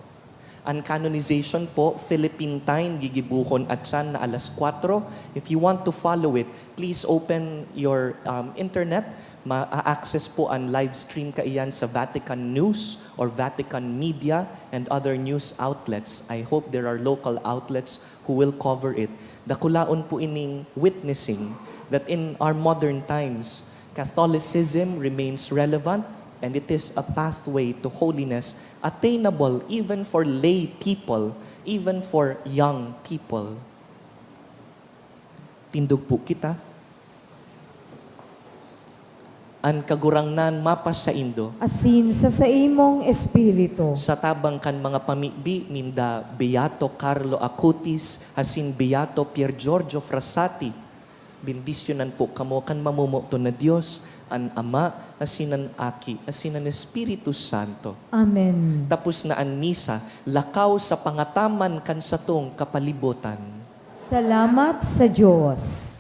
Ang canonization po, Philippine time, gigibuhon at yan na alas 4. If you want to follow it, please open your internet. Ma-access po ang live stream kaiyan sa Vatican News or Vatican Media and other news outlets. I hope there are local outlets who will cover it. Dakulaon po ining witnessing that in our modern times, Catholicism remains relevant and it is a pathway to holiness attainable even for lay people, even for young people. Tindog po kita. An kagurangnan mapas sa Indo, Asin sa imong espiritu. sa tabang kan mga pamibi ninda Beato Carlo Acutis, asin Beato Pier Giorgio Frassati, bendisyonan po kamo kan mamumuto na Diyos, an Ama, asinan Aki, asinan Espiritu Santo. Amen. Tapos na ang misa, lakaw sa pangataman kan satong kapalibutan. Salamat sa Diyos.